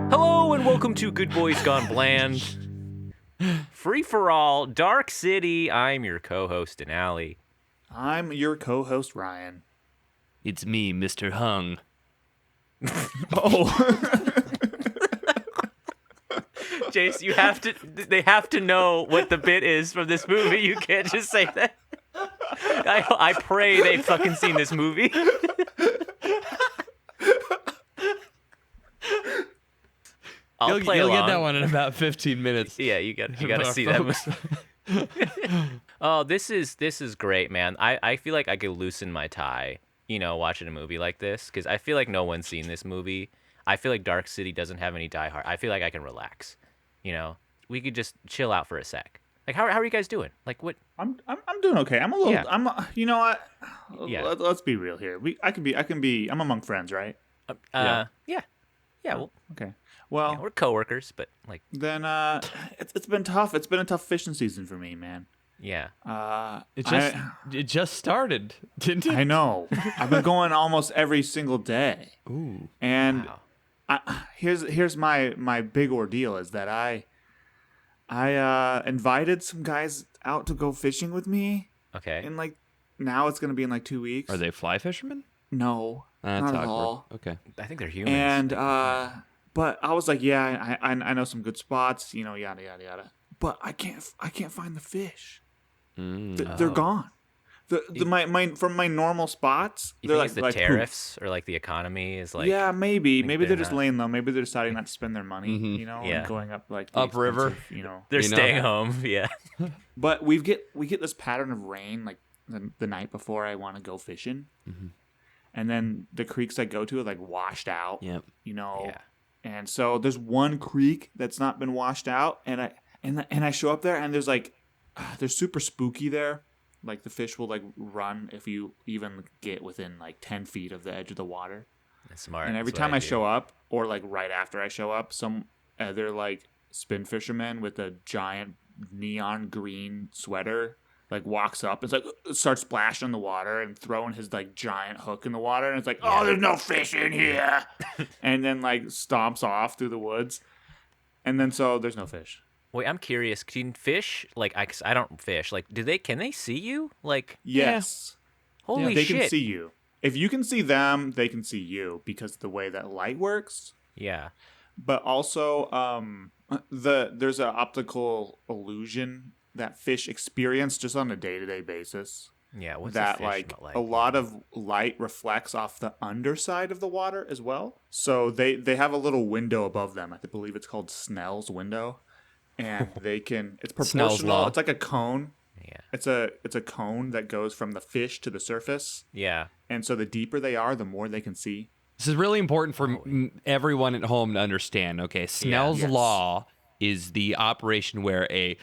Hello and welcome to Good Boys Gone Bland. Free for all, Dark City. I'm your co-host Denali. I'm your co-host Ryan. It's me, Mr. Hung. Oh, Jace, you have to. They have to know what the bit is from this movie. You can't just say that. I pray they've fucking seen this movie. I'll play You'll along. get that one in about 15 minutes. Yeah, you got to see that movie. Oh, this is great, man. I feel like I could loosen my tie, watching a movie like this, because I feel like no one's seen this movie. I feel like Dark City doesn't have any diehard. I feel like I can relax. We could just chill out for a sec. Like, how are you guys doing? Like, what? I'm doing okay. I'm a little. Yeah. You know what? Yeah. Let's be real here. I'm among friends, right? Yeah. Well, Okay. Well, we're coworkers, but like, then it's been tough. It's been a tough fishing season for me, man. yeah. It just started, didn't it? I know. I've been going almost every single day. Ooh. And Wow. here's my big ordeal is that I invited some guys out to go fishing with me, Okay. and now it's gonna be in 2 weeks. Are they fly fishermen? No, That's not at awkward. all. Okay. I think they're humans. And but I was like, yeah, I know some good spots, yada yada yada. But I can't find the fish. They're gone. From my normal spots, you they're think it's the poof. tariffs or like the economy is like? Yeah, maybe they're they're just not- laying low. Maybe they're deciding not to spend their money, Yeah. and going up the Upriver. expensive, They're You know? staying home. Yeah. But we get this pattern of rain the night before I want to go fishing, and then the creeks I go to are washed out. Yep. Yeah. And so there's one creek that's not been washed out, and I show up there, and there's they're super spooky there. Like the fish will run if you even get within 10 feet of the edge of the water. That's smart. And every That's what time I do. show up, or right after I show up, some other spin fisherman with a giant neon green sweater walks up and starts splashing in the water and throwing his giant hook in the water, and it's oh, there's no fish in here, and then stomps off through the woods, and then so there's no fish. Wait, I'm curious. Can fish I don't fish. Can they see you? Yes, Holy they shit. can see you. If you can see them, they can see you because of the way that light works. Yeah. But also, there's an optical illusion that fish experience just on a day-to-day basis. Yeah. What's That a fish smell like? a lot of light reflects off the underside of the water as well. So they have a little window above them. I believe it's called Snell's window, and they can. It's Snell's proportional. law. It's like a cone. Yeah. It's a cone that goes from the fish to the surface, Yeah. and so the deeper they are, the more they can see. This is really important for everyone at home to understand. Okay, Snell's Yes. law is the operation where a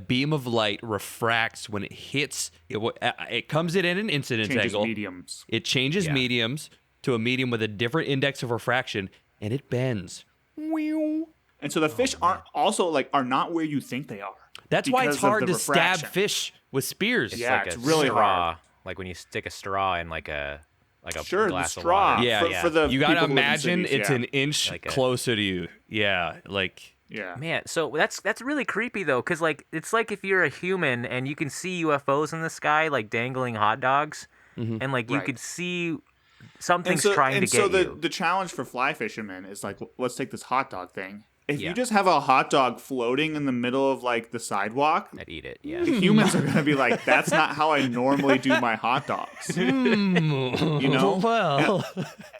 beam of light refracts when it hits. It comes in at an incidence Changes angle. mediums. It changes Yeah. mediums to a medium with a different index of refraction, and it bends. And so the fish are not where you think they are. That's why it's because of hard the to refraction. stab fish with spears. Yeah, It's it's really straw. hard. Like when you stick a straw in a Sure, the glass straw. of water. Yeah, for the You gotta people who live in imagine cities, it's yeah. an inch closer to you. Yeah, Yeah. Man, so that's really creepy though, because it's like if you're a human and you can see UFOs in the sky, dangling hot dogs, and you Right. could see something's And so, trying to get you. the challenge for fly fishermen is let's take this hot dog thing. If Yeah. you just have a hot dog floating in the middle of the sidewalk, I'd eat it. Yeah. humans are gonna be that's not how I normally do my hot dogs. Well,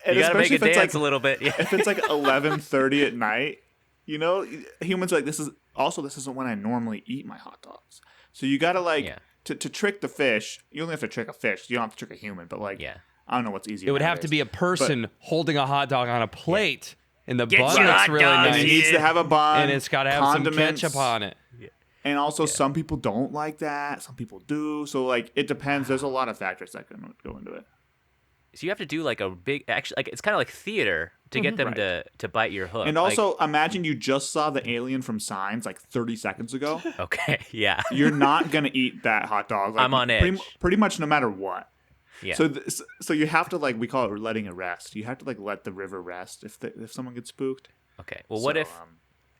And You gotta make especially it if it's dance a little bit. Yeah. if it's 11:30 at night, humans are this isn't when I normally eat my hot dogs. So you gotta Yeah. to trick the fish. You only have to trick a fish. You don't have to trick a human. But Yeah. I don't know what's easier. it would have to nowadays. be a person holding a hot dog on a plate, and the Get bun your looks hot really dogs And nice, it needs to have a bun. and it's got to have some condiments. ketchup on it. And also, some people don't like that. Some people do. So, it depends. There's a lot of factors that can go into it. So you have to do a big, actually, it's kind of like theater to get them Right. to bite your hook. And also, imagine you just saw the alien from Signs 30 seconds ago. Okay, yeah. You're not gonna eat that hot dog. I'm on edge. Pretty much no matter what. Yeah. So you have to we call it letting it rest. You have to let the river rest if someone gets spooked. Okay. Well, what if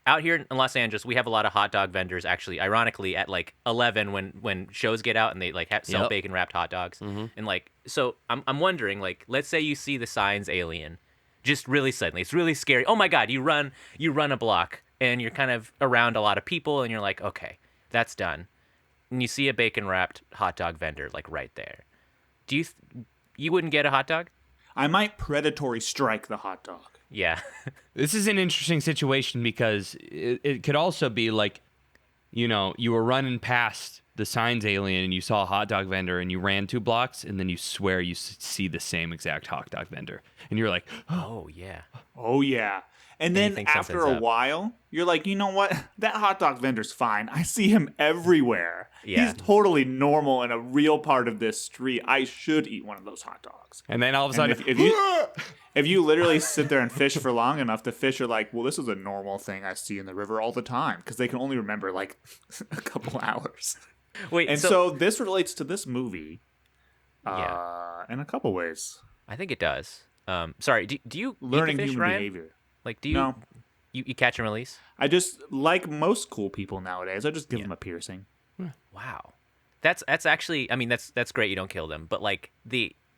out here in Los Angeles we have a lot of hot dog vendors? Actually, ironically, at like 11 when shows get out and they like sell bacon wrapped hot dogs, and like so I'm wondering, like, let's say you see the signs alien, just really suddenly, it's really scary. Oh my God, you run a block and you're kind of around a lot of people and you're like, okay, that's done. And you see a bacon wrapped hot dog vendor like right there. Do you wouldn't get a hot dog? I might predatory strike the hot dog. Yeah. This is an interesting situation because it could also be like, you know, you were running past the signs alien and you saw a hot dog vendor and you ran 2 blocks and then you swear you see the same exact hot dog vendor. And you're like, oh, yeah. Oh, yeah. And then after a while, you're like, you know what? That hot dog vendor's fine. I see him everywhere. Yeah. He's totally normal and a real part of this street. I should eat one of those hot dogs. And then all of a sudden, if you literally sit there and fish for long enough, the fish are like, well, this is a normal thing I see in the river all the time, because they can only remember like a couple hours. Wait, and so this relates to this movie in a couple ways. I think it does. Sorry, do you learning eat the fish, human Ryan? behavior? Like, do you? No. You catch and release? I just, like most cool people nowadays, I just give them a piercing. Wow, that's actually. I mean, that's great. You don't kill them, but like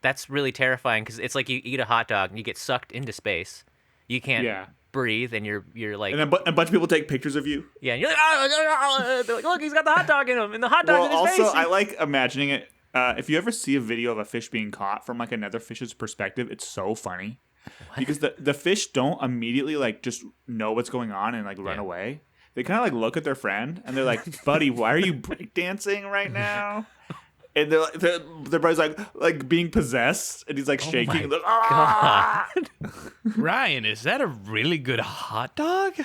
that's really terrifying because it's like you eat a hot dog and you get sucked into space. You can't breathe, and you're like. And a bunch of people take pictures of you. Yeah, and you're like, they're like, look, he's got the hot dog in him, and the hot dog's in his face. Also, I like imagining it. If you ever see a video of a fish being caught from like another fish's perspective, it's so funny. What? Because the fish don't immediately like just know what's going on and like run away. They kind of like look at their friend and they're like, "Buddy, why are you breakdancing right now?" And their buddy's like being possessed, and he's like shaking. My like, ah! Ryan, is that a really good hot dog?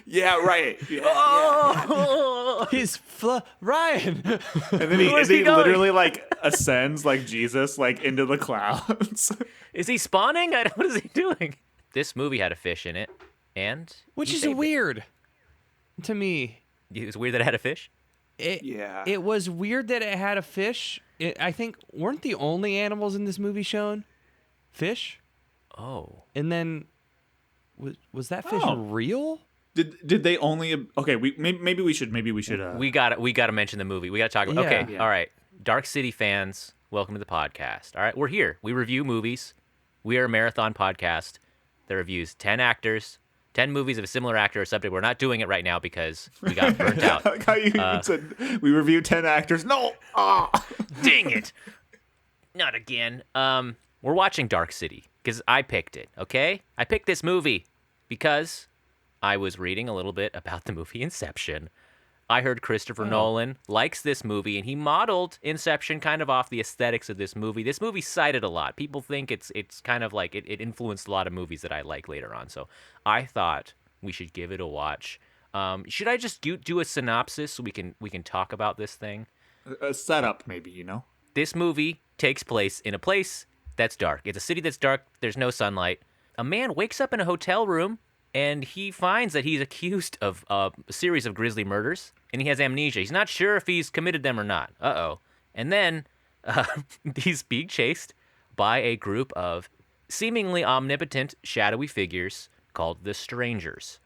Yeah, right. Yeah, Oh, He's Ryan. And then he literally like ascends like Jesus like into the clouds. is he spawning? What is he doing? This movie had a fish in it, and Which he is saved weird to me. It was weird that it had a fish. It was weird that it had a fish. I think weren't the only animals in this movie shown fish? Oh. And then was that fish real? Did they only? Okay, maybe we should. We got to mention the movie. We got to talk about. Okay, all right. Dark City fans, welcome to the podcast. All right, we're here. We review movies. We are a marathon podcast that reviews 10 actors, 10 movies of a similar actor or subject. We're not doing it right now because we got burnt out. Like how you said we review 10 actors. No, dang it, not again. We're watching Dark City because I picked it. Okay, I picked this movie because I was reading a little bit about the movie Inception. I heard Christopher Nolan likes this movie, and he modeled Inception kind of off the aesthetics of this movie. This movie cited a lot. People think it's kind of like it influenced a lot of movies that I like later on. So I thought we should give it a watch. Should I just do a synopsis so we can talk about this thing? A setup, maybe, you know? This movie takes place in a place that's dark. It's a city that's dark. There's no sunlight. A man wakes up in a hotel room, and he finds that he's accused of a series of grisly murders, and he has amnesia. He's not sure if he's committed them or not. Uh-oh. And then he's being chased by a group of seemingly omnipotent, shadowy figures called the Strangers.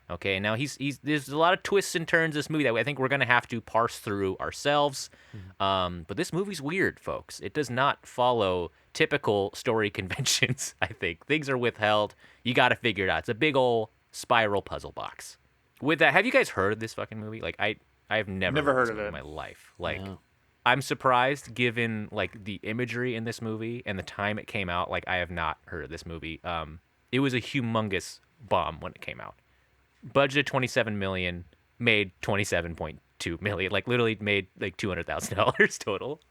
Okay, now there's a lot of twists and turns in this movie that I think we're going to have to parse through ourselves. But this movie's weird, folks. It does not follow typical story conventions, I think. Things are withheld. You got to figure it out. It's a big old spiral puzzle box. With that, have you guys heard of this fucking movie? Like, I have never heard of it in my life. Like, no. I'm surprised given, like, the imagery in this movie and the time it came out. Like, I have not heard of this movie. It was a humongous bomb when it came out. Budget $27 million, made $27.2 million. Like, literally made, like, $200,000 total.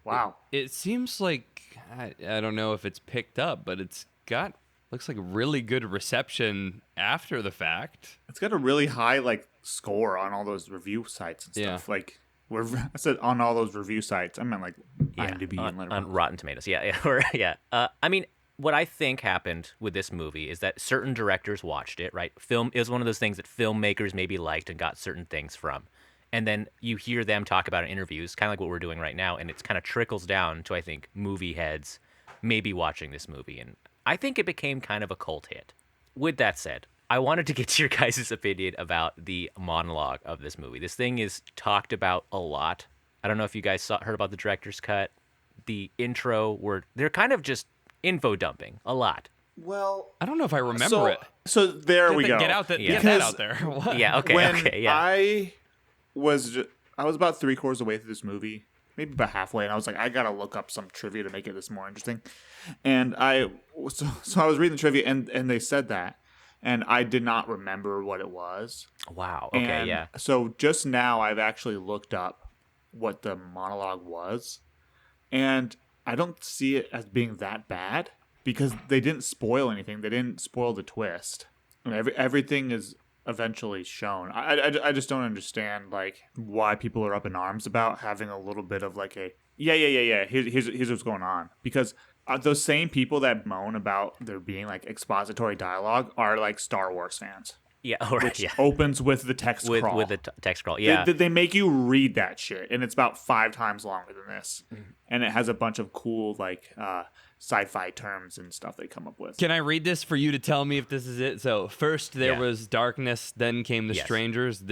Wow. It seems like, I don't know if it's picked up, but it's got, looks like really good reception after the fact. It's got a really high, like, score on all those review sites and stuff. Like, I said on all those review sites. I meant, like, IMDb and Letterboxd. On Rotten Tomatoes. Yeah. I mean, what I think happened with this movie is that certain directors watched it, right? Film is one of those things that filmmakers maybe liked and got certain things from. And then you hear them talk about it in interviews, kind of like what we're doing right now, and it's kind of trickles down to, I think, movie heads maybe watching this movie. And I think it became kind of a cult hit. with that said, I wanted to get to your guys' opinion about the monologue of this movie. This thing is talked about a lot. I don't know if you guys heard about the director's cut. The intro, where they're kind of just info dumping a lot. Well, I don't know if I remember it. So there we go. Get that out there. What? Yeah, okay, When okay, yeah. I was about 3/4 away through this movie, maybe about halfway, and I was like, I gotta look up some trivia to make it this more interesting. And I was reading the trivia, and they said that, and I did not remember what it was. Wow. Okay, And yeah. so just now, I've actually looked up what the monologue was, and I don't see it as being that bad because they didn't spoil anything. They didn't spoil the twist. And everything is eventually shown. I just don't understand like why people are up in arms about having a little bit of like a here's what's going on, because those same people that moan about there being like expository dialogue are like Star Wars fans. Yeah, all right, Which yeah. opens with the text crawl. With the text crawl, yeah. They make you read that shit, and it's about 5 times longer than this. And it has a bunch of cool like sci-fi terms and stuff they come up with. Can I read this for you to tell me if this is it? So first there was darkness, then came the strangers.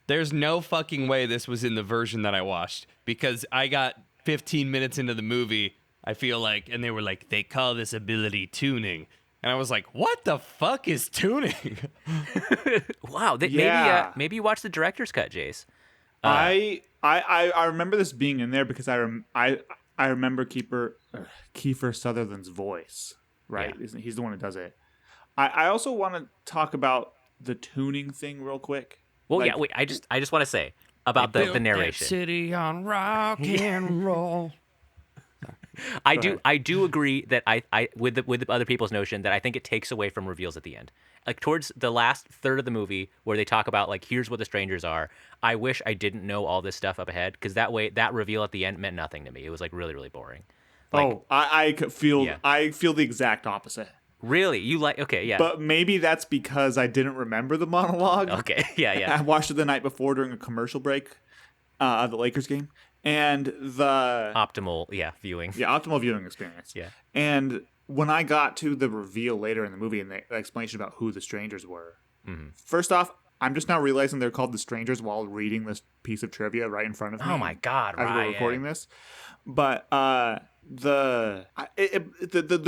There's no fucking way this was in the version that I watched, because I got 15 minutes into the movie, I feel like, and they were like, they call this ability tuning. And I was like, what the fuck is tuning? Wow. Maybe you watched the director's cut, Jace. I remember this being in there because I remember Kiefer Sutherland's voice, right? Yeah. He's the one who does it. I also want to talk about the tuning thing real quick. Well, Like, yeah, wait, I just want to say about the narration. That city on rock and roll. I do agree that I with the other people's notion that I think it takes away from reveals at the end. Like towards the last third of the movie where they talk about like here's what the strangers are. I wish I didn't know all this stuff up ahead, because that way that reveal at the end meant nothing to me. It was like really, really boring. Like, I feel the exact opposite. Really? You like okay, yeah. But maybe that's because I didn't remember the monologue. Okay. Yeah. I watched it the night before during a commercial break of the Lakers game. And the optimal viewing. Yeah, optimal viewing experience. Yeah. And when I got to the reveal later in the movie and the explanation about who the strangers were, first off, I'm just now realizing they're called the strangers while reading this piece of trivia right in front of me. Oh my god! As Ryan. we're recording this, but the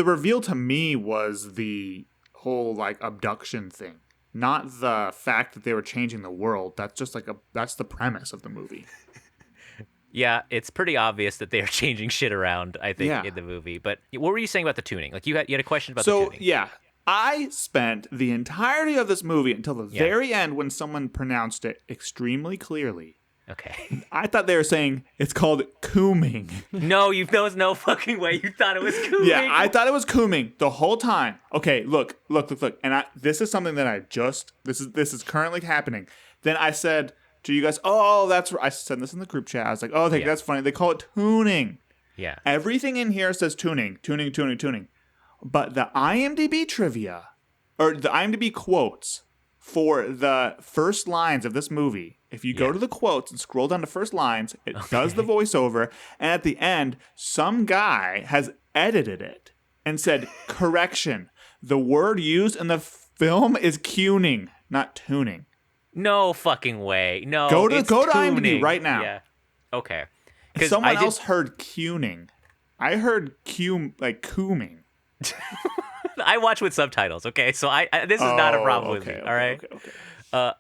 reveal to me was the whole like abduction thing, not the fact that they were changing the world. That's just like that's the premise of the movie. Yeah, it's pretty obvious that they are changing shit around, I think, in the movie. But what were you saying about the tuning? Like, you had a question about the tuning. So, yeah, I spent the entirety of this movie until the very end when someone pronounced it extremely clearly. Okay. I thought they were saying it's called cooming. No, there was no fucking way you thought it was cooming. Yeah, I thought it was cooming the whole time. Okay, look. And this is something that this is currently happening. Then I said to you guys, oh, that's right. I said this in the group chat. I was like, oh, that's funny. They call it tuning. Yeah. Everything in here says tuning. But the IMDb trivia, or the IMDb quotes for the first lines of this movie, if you go to the quotes and scroll down to first lines, it does the voiceover. And at the end, some guy has edited it and said, correction, the word used in the film is cuning, not tuning. No fucking way. No. Go to tuning. IMDb right now. Yeah. Okay. Someone else heard cuning. I heard cooming. I watch with subtitles. Okay, so this is not a problem with me. All right. Okay.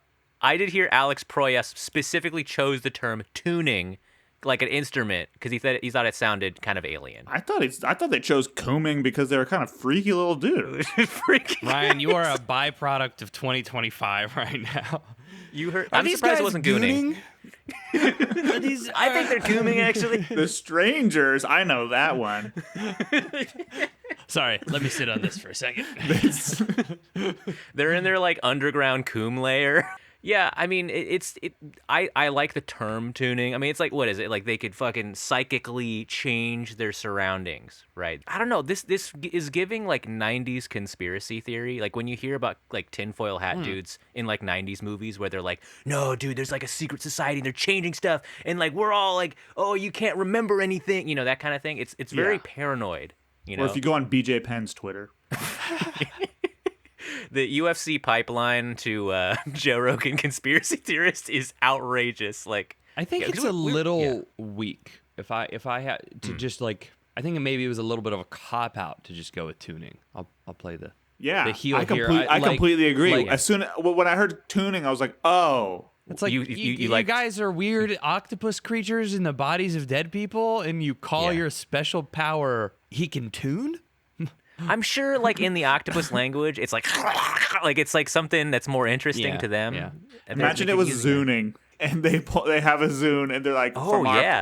I did hear Alex Proyas specifically chose the term tuning, like an instrument, because he thought it sounded kind of alien. I thought they chose cooming because they were kind of freaky little dudes. Ryan, you are a byproduct of 2025 right now. You heard? I'm surprised it wasn't gooning. I think they're cooming, actually. The strangers, I know that one. Sorry, let me sit on this for a second. They're in their like underground coom lair. Yeah, I mean, I like the term tuning. I mean, it's like, what is it? Like they could fucking psychically change their surroundings, right? I don't know. This is giving like 90s conspiracy theory. Like when you hear about like tinfoil hat dudes in like 90s movies where they're like, no, dude, there's like a secret society and they're changing stuff. And like, we're all like, oh, you can't remember anything. You know, that kind of thing. It's very paranoid, you know? Or if you go on BJ Penn's Twitter. the UFC pipeline to Joe Rogan conspiracy theorist is outrageous. Like, I think yeah, it's a little weak. If I had to just like, I think maybe it was a little bit of a cop out to just go with tuning. I'll play the heel I here. completely agree. Like, as soon when I heard tuning, I was like, oh. It's like you like guys are weird octopus creatures in the bodies of dead people, and you call your special power he can tune? I'm sure, like in the octopus language, it's like it's like something that's more interesting to them. Yeah. And Imagine it was zooning, and they have a zune, and they're like,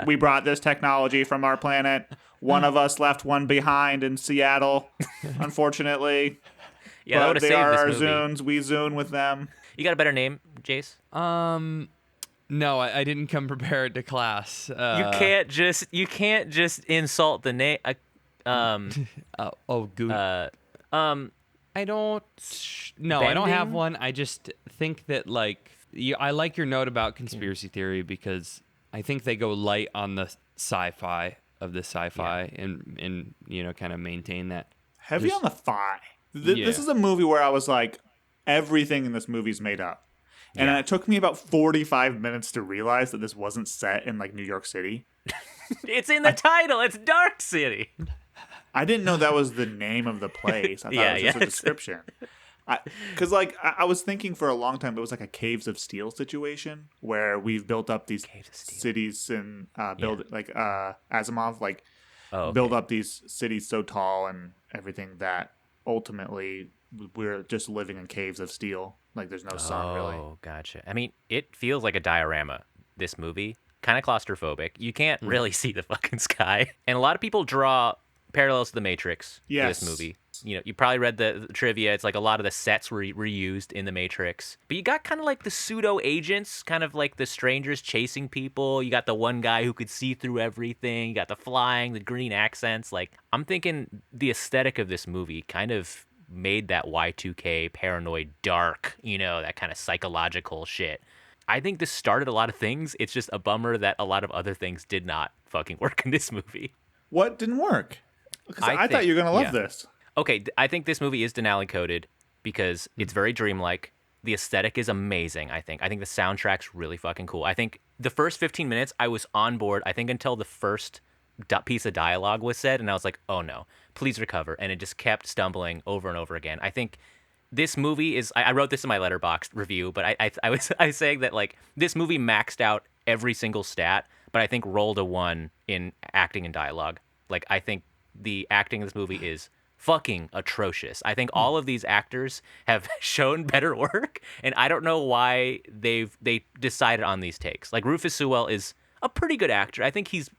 we brought this technology from our planet. One of us left one behind in Seattle, unfortunately. Yeah, that would but have they saved are this our movie. zunes. We zune with them. You got a better name, Jace? No, I didn't come prepared to class. You can't just insult the name. I don't. No, I don't have one. I just think that like I like your note about conspiracy theory because I think they go light on the sci-fi of the sci-fi and kind of maintain that. Heavy on the thigh. This is a movie where I was like, everything in this movie's made up. And it took me about 45 minutes to realize that this wasn't set in like New York City. It's in the title. It's Dark City. I didn't know that was the name of the place. I thought it was just a description. Because I was thinking for a long time it was like a Caves of Steel situation where we've built up these cities and Asimov build up these cities so tall and everything that ultimately we're just living in caves of steel. Like there's no sun really. Oh, gotcha. I mean, it feels like a diorama, this movie. Kind of claustrophobic. You can't really see the fucking sky. And a lot of people draw parallels to The Matrix for this movie. You know, you probably read the trivia. It's like a lot of the sets were reused in The Matrix. But you got kind of like the pseudo agents, kind of like the strangers chasing people. You got the one guy who could see through everything. You got the flying, the green accents. Like, I'm thinking the aesthetic of this movie kind of made that Y2K paranoid dark, that kind of psychological shit. I think this started a lot of things. It's just a bummer that a lot of other things did not fucking work in this movie. What didn't work? Because I thought you were going to love this. Okay, I think this movie is Denali coded because it's very dreamlike. The aesthetic is amazing, I think. I think the soundtrack's really fucking cool. I think the first 15 minutes, I was on board, I think until the first piece of dialogue was said, and I was like, oh no, please recover. And it just kept stumbling over and over again. I think this movie is, I wrote this in my Letterboxd review, but I was saying that like this movie maxed out every single stat, but I think rolled a 1 in acting and dialogue. Like I think the acting in this movie is fucking atrocious. I think all of these actors have shown better work, and I don't know why they decided on these takes. Like Rufus Sewell is a pretty good actor. I think he's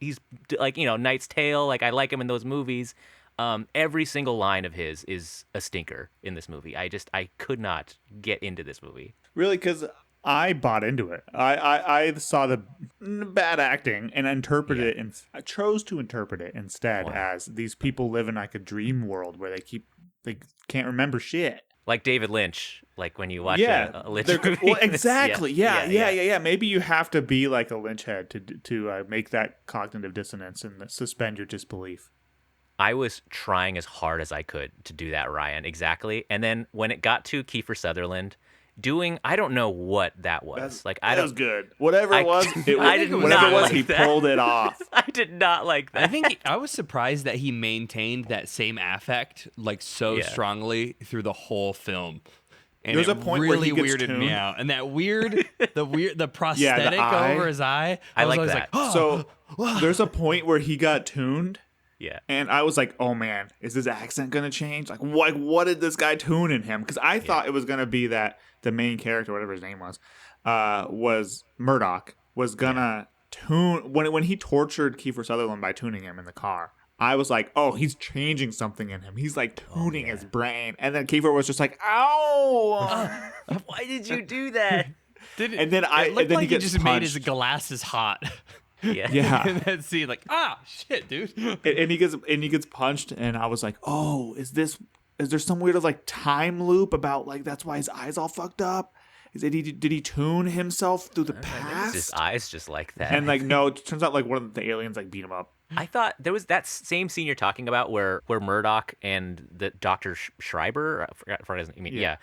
like, Knight's Tale. Like I like him in those movies. Every single line of his is a stinker in this movie. I could not get into this movie. Really, because I bought into it. I saw the bad acting and interpreted it, and I chose to interpret it instead as these people live in like a dream world where they can't remember shit. Like David Lynch, like when you watch a Lynch movie. Well, exactly. Yeah. Maybe you have to be like a Lynch head to make that cognitive dissonance and suspend your disbelief. I was trying as hard as I could to do that, Ryan. Exactly. And then when it got to Kiefer Sutherland doing, I don't know what that was. That was good. Whatever it was, he pulled it off. I did not like that. I think I was surprised that he maintained that same affect like so strongly through the whole film. And there's a point really where he gets weirded tuned. me out, and that the prosthetic the eye. over his eye. I like that. Like, oh, so there's a point where he got tuned. Yeah. And I was like, oh man, is his accent going to change? Like, what did this guy tune in him? Because I thought it was going to be that the main character, whatever his name was Murdoch, was going to tune. When he tortured Kiefer Sutherland by tuning him in the car, I was like, oh, he's changing something in him. He's like tuning his brain. And then Kiefer was just like, ow. Why did you do that? And then he just made his glasses hot. Yeah. In that scene, like, shit, dude. and he gets punched, and I was like, oh, is there some weird like time loop about like that's why his eyes all fucked up? Did he tune himself through the past? His eyes just like that. And like no, it turns out like one of the aliens like beat him up I thought there was that same scene you're talking about where Murdoch and the Dr. Schreiber, I forgot his name. Yeah.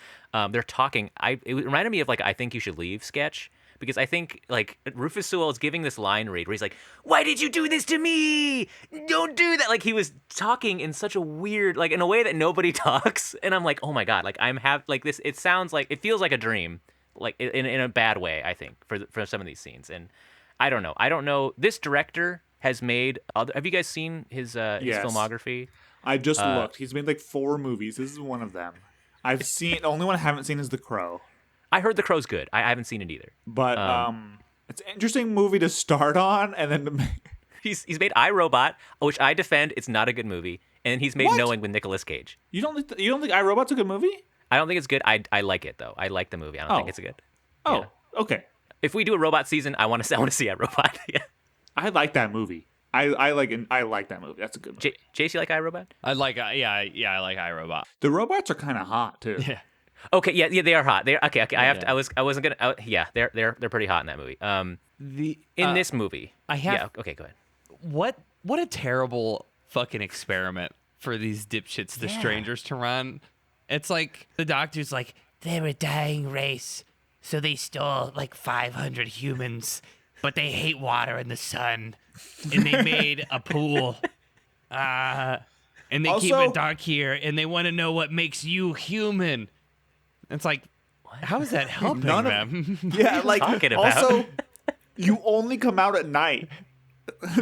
They're talking. It reminded me of like I Think You Should Leave sketch, because I think like Rufus Sewell is giving this line read where he's like, "Why did you do this to me? Don't do that." Like he was talking in such a weird, like in a way that nobody talks, and I'm like, "Oh my god!" Like like this. It sounds like, it feels like a dream, like in a bad way. I think for some of these scenes, and I don't know. This director has made other. Have you guys seen his Yes. filmography? I just looked. He's made like 4 movies. This is one of them. I've seen. The only one I haven't seen is The Crow. I heard The Crow's good. I haven't seen it either. But it's an interesting movie to start on, and then to He's made iRobot, which I defend. It's not a good movie, and he's made What? Knowing with Nicolas Cage. you don't think iRobot's a good movie? I don't think it's good. I like it though. I like the movie. I don't think it's good. Oh, Yeah. okay. If we do a robot season, I want to see iRobot. Yeah. I like that movie. I like that movie. That's a good movie. Jace, you like iRobot? I like I like iRobot. The robots are kind of hot too. Yeah. Okay, yeah, they are hot. They're okay. I have to. I wasn't gonna. Yeah, they're pretty hot in that movie. In this movie, I have. Yeah. Okay, go ahead. What a terrible fucking experiment for these dipshits, the strangers, to run. It's like the doctor's like, they're a dying race, so they stole like 500 humans, but they hate water and the sun, and they made a pool. And they keep Also- it dark here, and they want to know what makes you human. It's like, how is that helping None of- them? Yeah, like talking about? also, you only come out at night,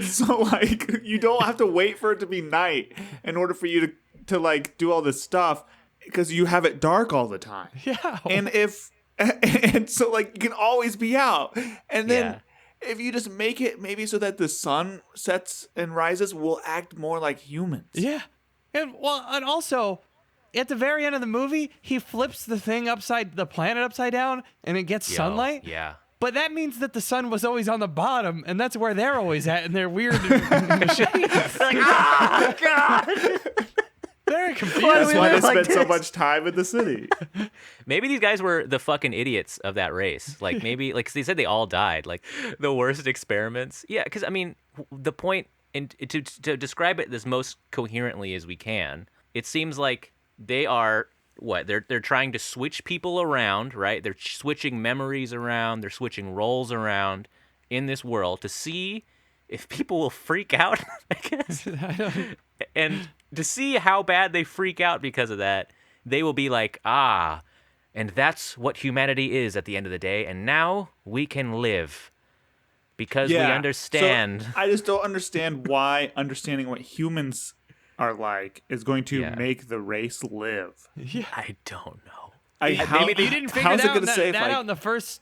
so like you don't have to wait for it to be night in order for you to like do all this stuff, because you have it dark all the time. Yeah. And so like you can always be out, and then. Yeah. If you just make it maybe so that the sun sets and rises, we'll act more like humans. Yeah. And also, at the very end of the movie, he flips the planet upside down, and it gets sunlight. Yeah. But that means that the sun was always on the bottom, and that's where they're always at in their weird machines. Like, ah, God. They're confused. That's why they live like spend so this? much time in the city. Maybe these guys were the fucking idiots of that race. Like maybe, like 'cause they said they all died. Like the worst experiments. Yeah, because I mean, the point, and to describe it as most coherently as we can, it seems like they are what they're trying to switch people around, right? They're switching memories around. They're switching roles around in this world to see if people will freak out. I guess. And to see how bad they freak out because of that, they will be like, and that's what humanity is at the end of the day, and now we can live because we understand. So I just don't understand why understanding what humans are like is going to make the race live. Yeah. I don't know. Maybe they didn't figure how's it that, gonna save, that like- out in the first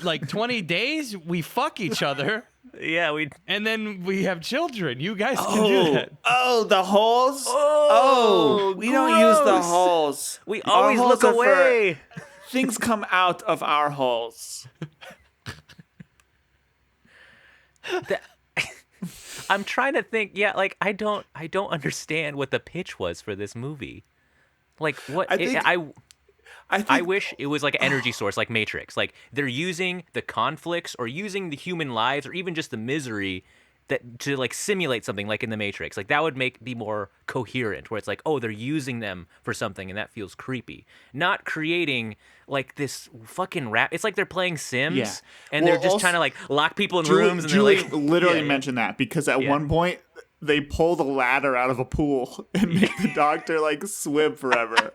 20 days. We fuck each other, Yeah, and then we have children. You guys can do that. Oh, the holes? Oh, we don't use the gross. holes. we Our always holes look are for- away. Things come out of our holes. I'm trying to think. Yeah, like I don't understand what the pitch was for this movie. Like what? I wish it was like an energy source, like Matrix. Like they're using the conflicts or using the human lives or even just the misery that to like simulate something like in the Matrix. Like that would be more coherent, where it's like, oh, they're using them for something, and that feels creepy. Not creating like this fucking rap. It's like they're playing Sims, and they're just trying to like lock people in rooms, and Julie they're like literally mentioned that because at one point they pull the ladder out of a pool and make the doctor like swim forever.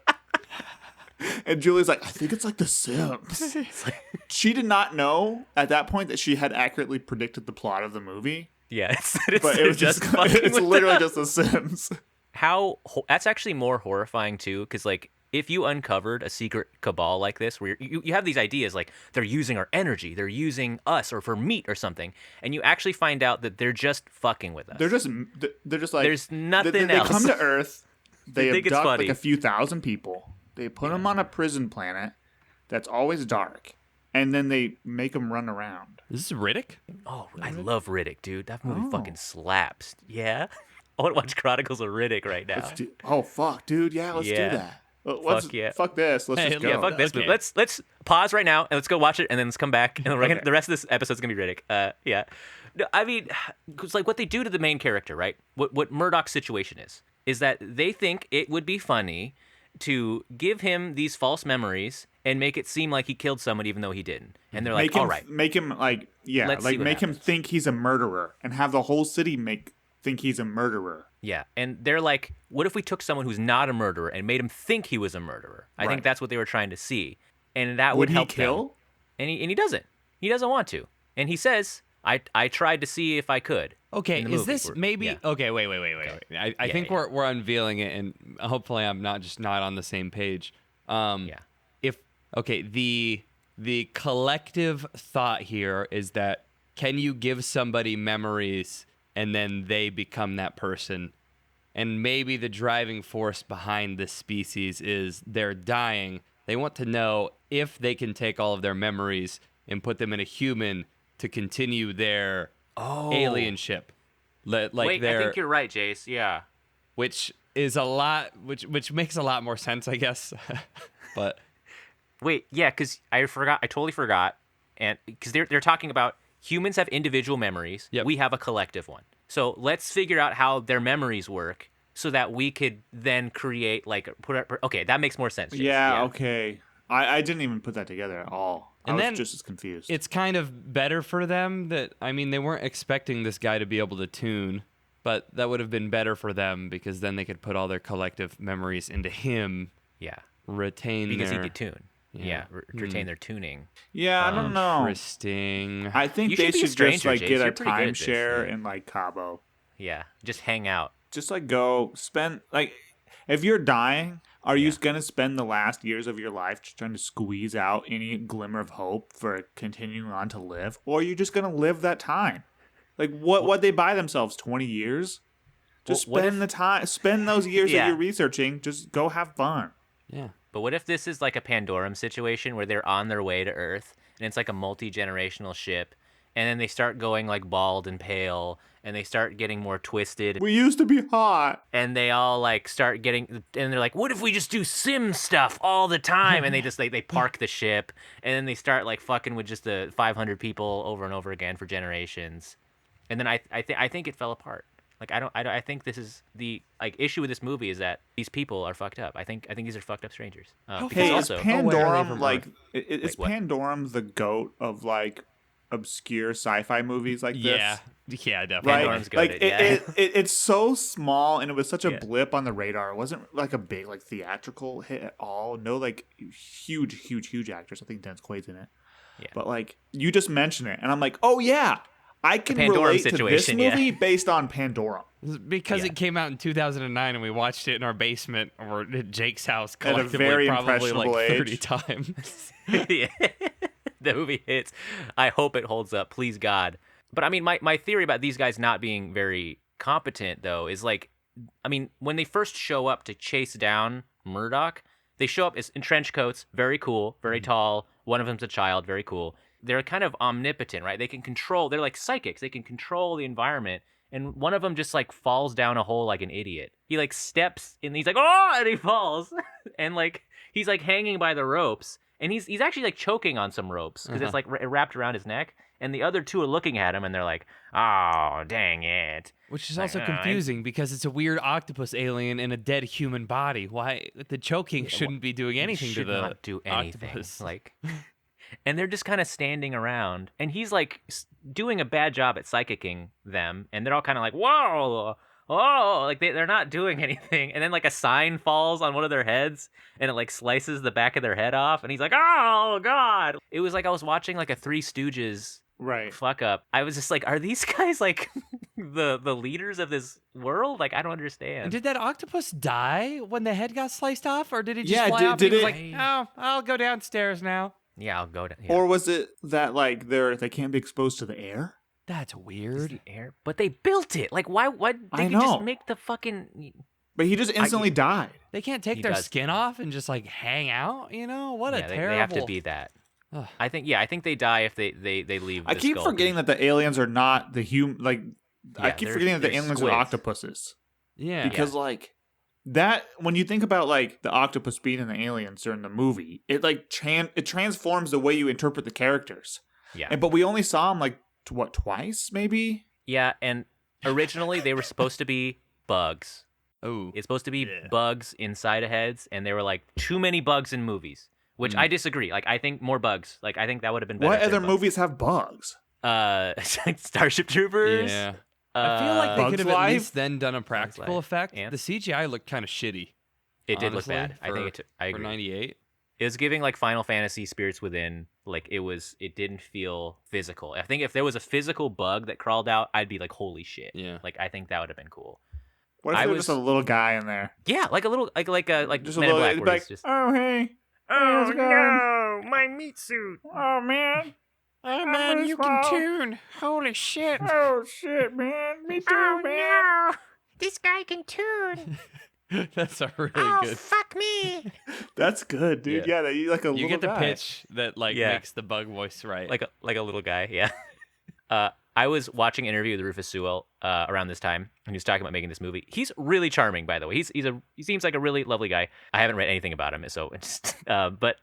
And Julie's like, I think it's like The Sims. She did not know at that point that she had accurately predicted the plot of the movie. Yeah, it's But it was just fucking it's with literally them. just The Sims. That's actually more horrifying too, because like if you uncovered a secret cabal like this, where you have these ideas like they're using our energy, they're using us or for meat or something, and you actually find out that they're just fucking with us. They're just like There's nothing they else. come to Earth, they think it's abduct funny. like a few thousand people. They put them on a prison planet that's always dark, and then they make them run around. Is this Riddick? Oh, I love Riddick, dude. That movie fucking slaps. Yeah, I want to watch Chronicles of Riddick right now. Oh fuck, dude! Yeah, let's do that. Fuck yeah. Fuck this. Let's Hey, just go. Yeah, fuck this Okay. movie. Let's pause right now and let's go watch it and then let's come back and Okay. the rest of this episode's gonna be Riddick. Yeah. No, I mean, it's like what they do to the main character, right? What Murdoch's situation is that they think it would be funny to give him these false memories and make it seem like he killed someone even though he didn't. And they're like, all right, Make him like, yeah, Let's see like what make him happens. think he's a murderer and have the whole city think he's a murderer. yeah. And they're like, what if we took someone who's not a murderer and made him think he was a murderer? I Right. think that's what they were trying to see, and that Would would he help kill? them. And he doesn't. He doesn't want to. And he says, I tried to see if I could. Okay, in the is movie. this We're- maybe yeah. okay? Wait. I Yeah, think yeah. we're unveiling it, and hopefully I'm not on the same page. Yeah. The collective thought here is that can you give somebody memories and then they become that person? And maybe the driving force behind this species is they're dying. They want to know if they can take all of their memories and put them in a human to continue their alienship. Like Wait, I their, think you're right, Jace. Yeah. which is a lot, which makes a lot more sense, I guess. But Wait, yeah, because I totally forgot, and because they're talking about humans have individual memories. Yep. We have a collective one. So let's figure out how their memories work, so that we could then create okay, that makes more sense. Jace. Yeah, okay. I didn't even put that together at all. I And was then just as confused. it's kind of better for them that, I mean, they weren't expecting this guy to be able to tune, but that would have been better for them because then they could put all their collective memories into him, Yeah, retain because their... he could tune. Yeah, retain their tuning. Yeah, I don't know. Interesting. I think You they should be a should stranger, just like Jace. get a You're pretty good at this, timeshare yeah. in like Cabo. Yeah, just hang out. Just like go spend like if you're dying, are you gonna spend the last years of your life just trying to squeeze out any glimmer of hope for continuing on to live, or are you just gonna live that time? Like what they buy themselves 20 years? Just What spend the time, spend those years Yeah. that you're researching. Just go have fun. Yeah. But what if this is like a Pandorum situation where they're on their way to Earth and it's like a multi-generational ship, and then they start going like bald and pale, and they start getting more twisted, We used to be hot. and they all like start getting, and they're like, what if we just do sim stuff all the time? And they just they park the ship, and then they start like fucking with just the 500 people over and over again for generations, and then I think it fell apart. Like I think this is the like issue with this movie is that these people are fucked up. I think these are fucked up strangers. Because Hey, also, is where are they Pandorum from like Earth? is Wait, what? Pandorum the goat of like obscure sci-fi movies like Yeah. this? Yeah, definitely. Right, Pandorum's like goated, yeah. it's so small and it was such a Yeah. blip on the radar. It wasn't like a big like theatrical hit at all. No like huge actors. I think Dennis Quaid's in it. Yeah. But like you just mentioned it, and I'm like, oh yeah, I can Pandorum relate to this situation, yeah. movie based on Pandorum. Because Yeah. it came out in 2009 and we watched it in our basement or at Jake's house At a collectively very probably like impressionable 30 age. times. Yeah. The movie hits. I hope it holds up. Please God. But I mean, my theory about these guys not being very competent though is like, I mean, when they first show up to chase down Murdoch, they show up in trench coats, very cool, very tall. One of them's a child, very cool. They're kind of omnipotent, right? They can control. They're like psychics. They can control the environment. And one of them just like falls down a hole like an idiot. He like steps and he's like, oh, and he falls, and like he's like hanging by the ropes, and he's actually like choking on some ropes because it's like wrapped around his neck. And the other two are looking at him and they're like, oh, dang it. Which is Like, also and- confusing because it's a weird octopus alien in a dead human body. Why the choking shouldn't be doing anything to should the not do anything. octopus. Like, and they're just kind of standing around, and he's like doing a bad job at psychicking them, and they're all kind of like, whoa, oh, like they're not doing anything. And then like a sign falls on one of their heads, and it like slices the back of their head off, and he's like, oh God. It was like I was watching like a Three Stooges Right. fuck up. I was just like, are these guys like the leaders of this world? Like, I don't understand. And did that octopus die when the head got sliced off, or did it just Yeah, fly did- off? did and he was it- like, oh, I'll go downstairs now. Yeah, I'll go down. Yeah. Or was it that like they can't be exposed to the air? That's Is weird. the air, but they built it. Like, why? They I could know. just make the fucking. But he just instantly died. They can't take He their does. skin off and just like hang out. You know what a Yeah, terrible. they have to be that. Ugh. I think they die if they leave. I the keep skull. forgetting that the aliens are not the human. Like I Yeah, keep they're- forgetting that the they're aliens are squids. octopuses Yeah. because like that when you think about like the octopus being in the aliens during the movie, it like it transforms the way you interpret the characters. Yeah. But we only saw them like twice, maybe. Yeah, and originally they were supposed to be bugs. Oh, It's supposed to be bugs inside of heads, and there were like too many bugs in movies, which I disagree. Like, I think more bugs. Like, I think that would have been better. What other movies have bugs? Starship Troopers. yeah. I feel like they Bugs could have at Life? least then done a practical Life. effect. Ants? The CGI looked kind of shitty. It did look honestly, bad. I think I for agree. 98. It was giving like Final Fantasy Spirits Within. Like it didn't feel physical. I think if there was a physical bug that crawled out, I'd be like, holy shit. Yeah. Like, I think that would have been cool. What if I there was was just a little guy in there? Yeah, like a little like Just a Men in little Black, it's where like, it's just oh hey. oh how's it going? no, my meat suit. Oh man. Oh man, you can tune. Holy shit. Oh shit, man. Me too, Oh man. no, this guy can tune. That's a really Oh good. fuck me. That's good, dude. Yeah, you like a You little get the guy. pitch that like Yeah. makes the bug voice right. like a little guy, yeah. I was watching an interview with Rufus Sewell around this time, and he was talking about making this movie. He's really charming, by the way. He seems like a really lovely guy. I haven't read anything about him, so it's but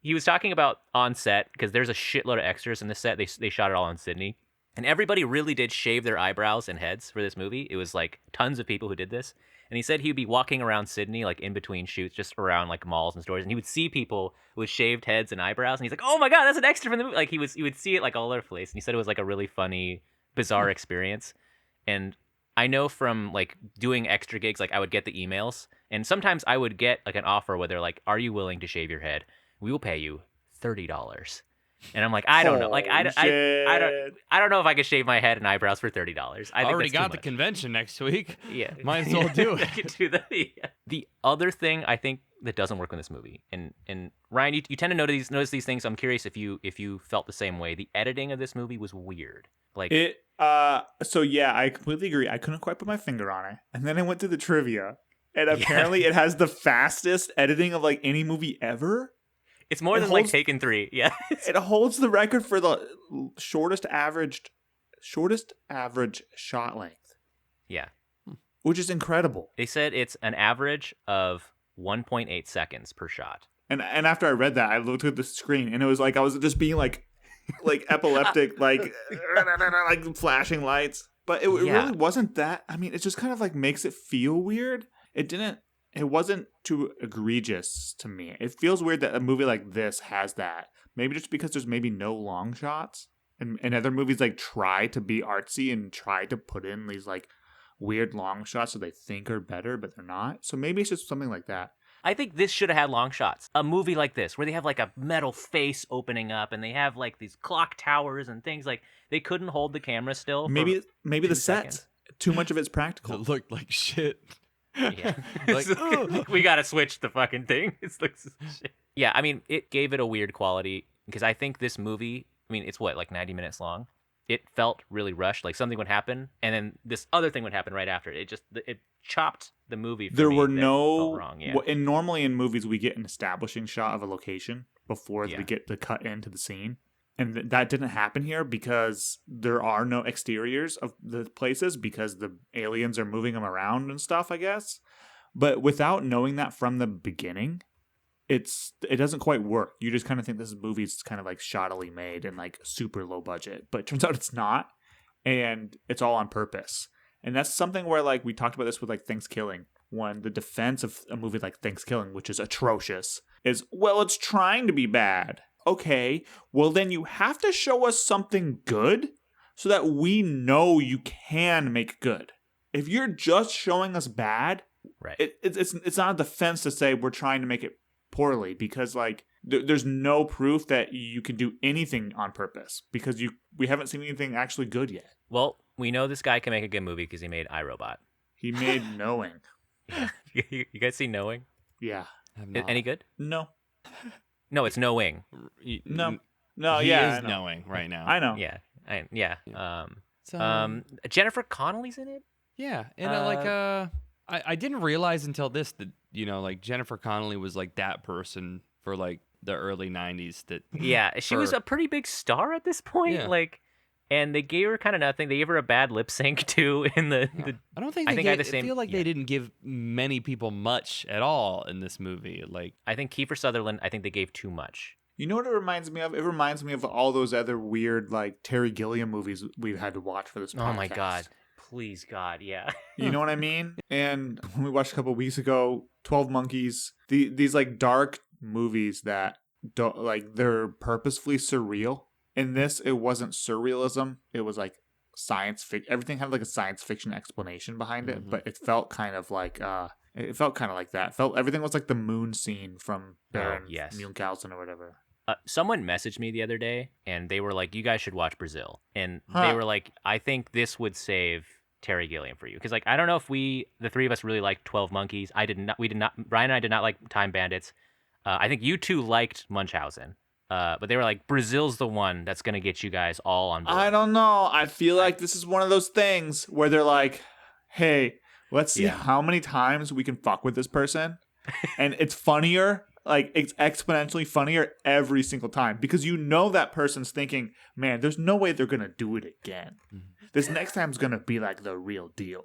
he was talking about on set because there's a shitload of extras in this set. They shot it all in Sydney, and everybody really did shave their eyebrows and heads for this movie. It was like tons of people who did this. And he said he would be walking around Sydney, like in between shoots, just around like malls and stores, and he would see people with shaved heads and eyebrows, and he's like, "Oh my god, that's an extra from the movie!" Like he would see it like all over the place, and he said it was like a really funny, bizarre experience. And I know from like doing extra gigs, like I would get the emails, and sometimes I would get like an offer where they're like, "Are you willing to shave your head? We will pay you $30." And I'm like, I don't know. Like, I don't know if I could shave my head and eyebrows for $30. I already got think the convention next week. Yeah. Might as well do I it. could do that. Yeah. The other thing I think that doesn't work in this movie, and Ryan, you tend to notice these things. I'm curious if you felt the same way. The editing of this movie was weird. Like It so yeah, I completely agree. I couldn't quite put my finger on it. And then I went through the trivia. And apparently it has the fastest editing of like any movie ever. it's more than like Taken 3. Yeah. It holds the record for the shortest average shot length, Yeah. which is incredible. They said it's an average of 1.8 seconds per shot. And after I read that, I looked at the screen and it was like I was just being like epileptic, like flashing lights. But it really wasn't that. I mean, it just kind of like makes it feel weird. It wasn't too egregious to me. It feels weird that a movie like this has that. Maybe just because there's maybe no long shots. And other movies like try to be artsy and try to put in these like weird long shots so they think are better, but they're not. So maybe it's just something like that. I think this should have had long shots. A movie like this, where they have like a metal face opening up and they have like these clock towers and things, like they couldn't hold the camera still. For Maybe the 2 set, seconds. too much of it's practical. It looked like shit. Yeah. Like, we gotta switch the fucking thing. It looks shit. Yeah, I mean, it gave it a weird quality because I think this movie, I mean, it's what, like 90 minutes long? It felt really rushed. Like something would happen and then this other thing would happen right after it. It chopped the movie for There me were that no felt wrong. Yeah. and normally in movies we get an establishing shot of a location before Yeah. we get the cut into the scene, and that didn't happen here because there are no exteriors of the places because the aliens are moving them around and stuff, I guess. But without knowing that from the beginning, it doesn't quite work. You just kind of think this movie's kind of like shoddily made and like super low budget, but it turns out it's not, and it's all on purpose. And that's something where, like, we talked about this with, like, Thanksgiving. One, the defense of a movie like Thanksgiving, which is atrocious, is, well, it's trying to be bad. Okay, well, then you have to show us something good so that we know you can make good. If you're just showing us bad, Right. it's not a defense to say we're trying to make it poorly because, like, there's no proof that you can do anything on purpose because we haven't seen anything actually good yet. Well, we know this guy can make a good movie because he made iRobot. He made Knowing. Yeah. You guys see Knowing? Yeah. Any good? No. No, it's Knowing. No. He Yeah. is I know. knowing right now. I know. Yeah. So, Jennifer Connelly's in it? yeah, and I didn't realize until this that like Jennifer Connelly was like that person for like the early '90s. That Yeah, she was a pretty big star at this point. Yeah. Like, and they gave her kind of nothing. They gave her a bad lip sync too. I don't think I they think I gave, had the same. I feel like they didn't give many people much at all in this movie. Like, I think Kiefer Sutherland. I think they gave too much. You know what it reminds me of? It reminds me of all those other weird, like, Terry Gilliam movies we've had to watch for this podcast. Oh my God. Please, God, yeah. You know what I mean? And when we watched a couple weeks ago, 12 Monkeys, these like dark movies that don't, like, they're purposefully surreal. In this, it wasn't surrealism. It was like science fiction. Everything had like a science fiction explanation behind it, but it felt kind of like that. Everything was like the moon scene from Baron Munchausen or whatever. Someone messaged me the other day, and they were like, "You guys should watch Brazil." And they were like, "I think this would save Terry Gilliam for you," because like I don't know if the three of us really liked 12 Monkeys. We did not. Brian and I did not like Time Bandits. I think you two liked Munchausen, but they were like, Brazil's the one that's gonna get you guys all on board. I don't know. I feel like this is one of those things where they're like, "Hey, let's see how many times we can fuck with this person," and it's funnier. Like, it's exponentially funnier every single time because you know that person's thinking, man, there's no way they're going to do it again. This next time's going to be like the real deal.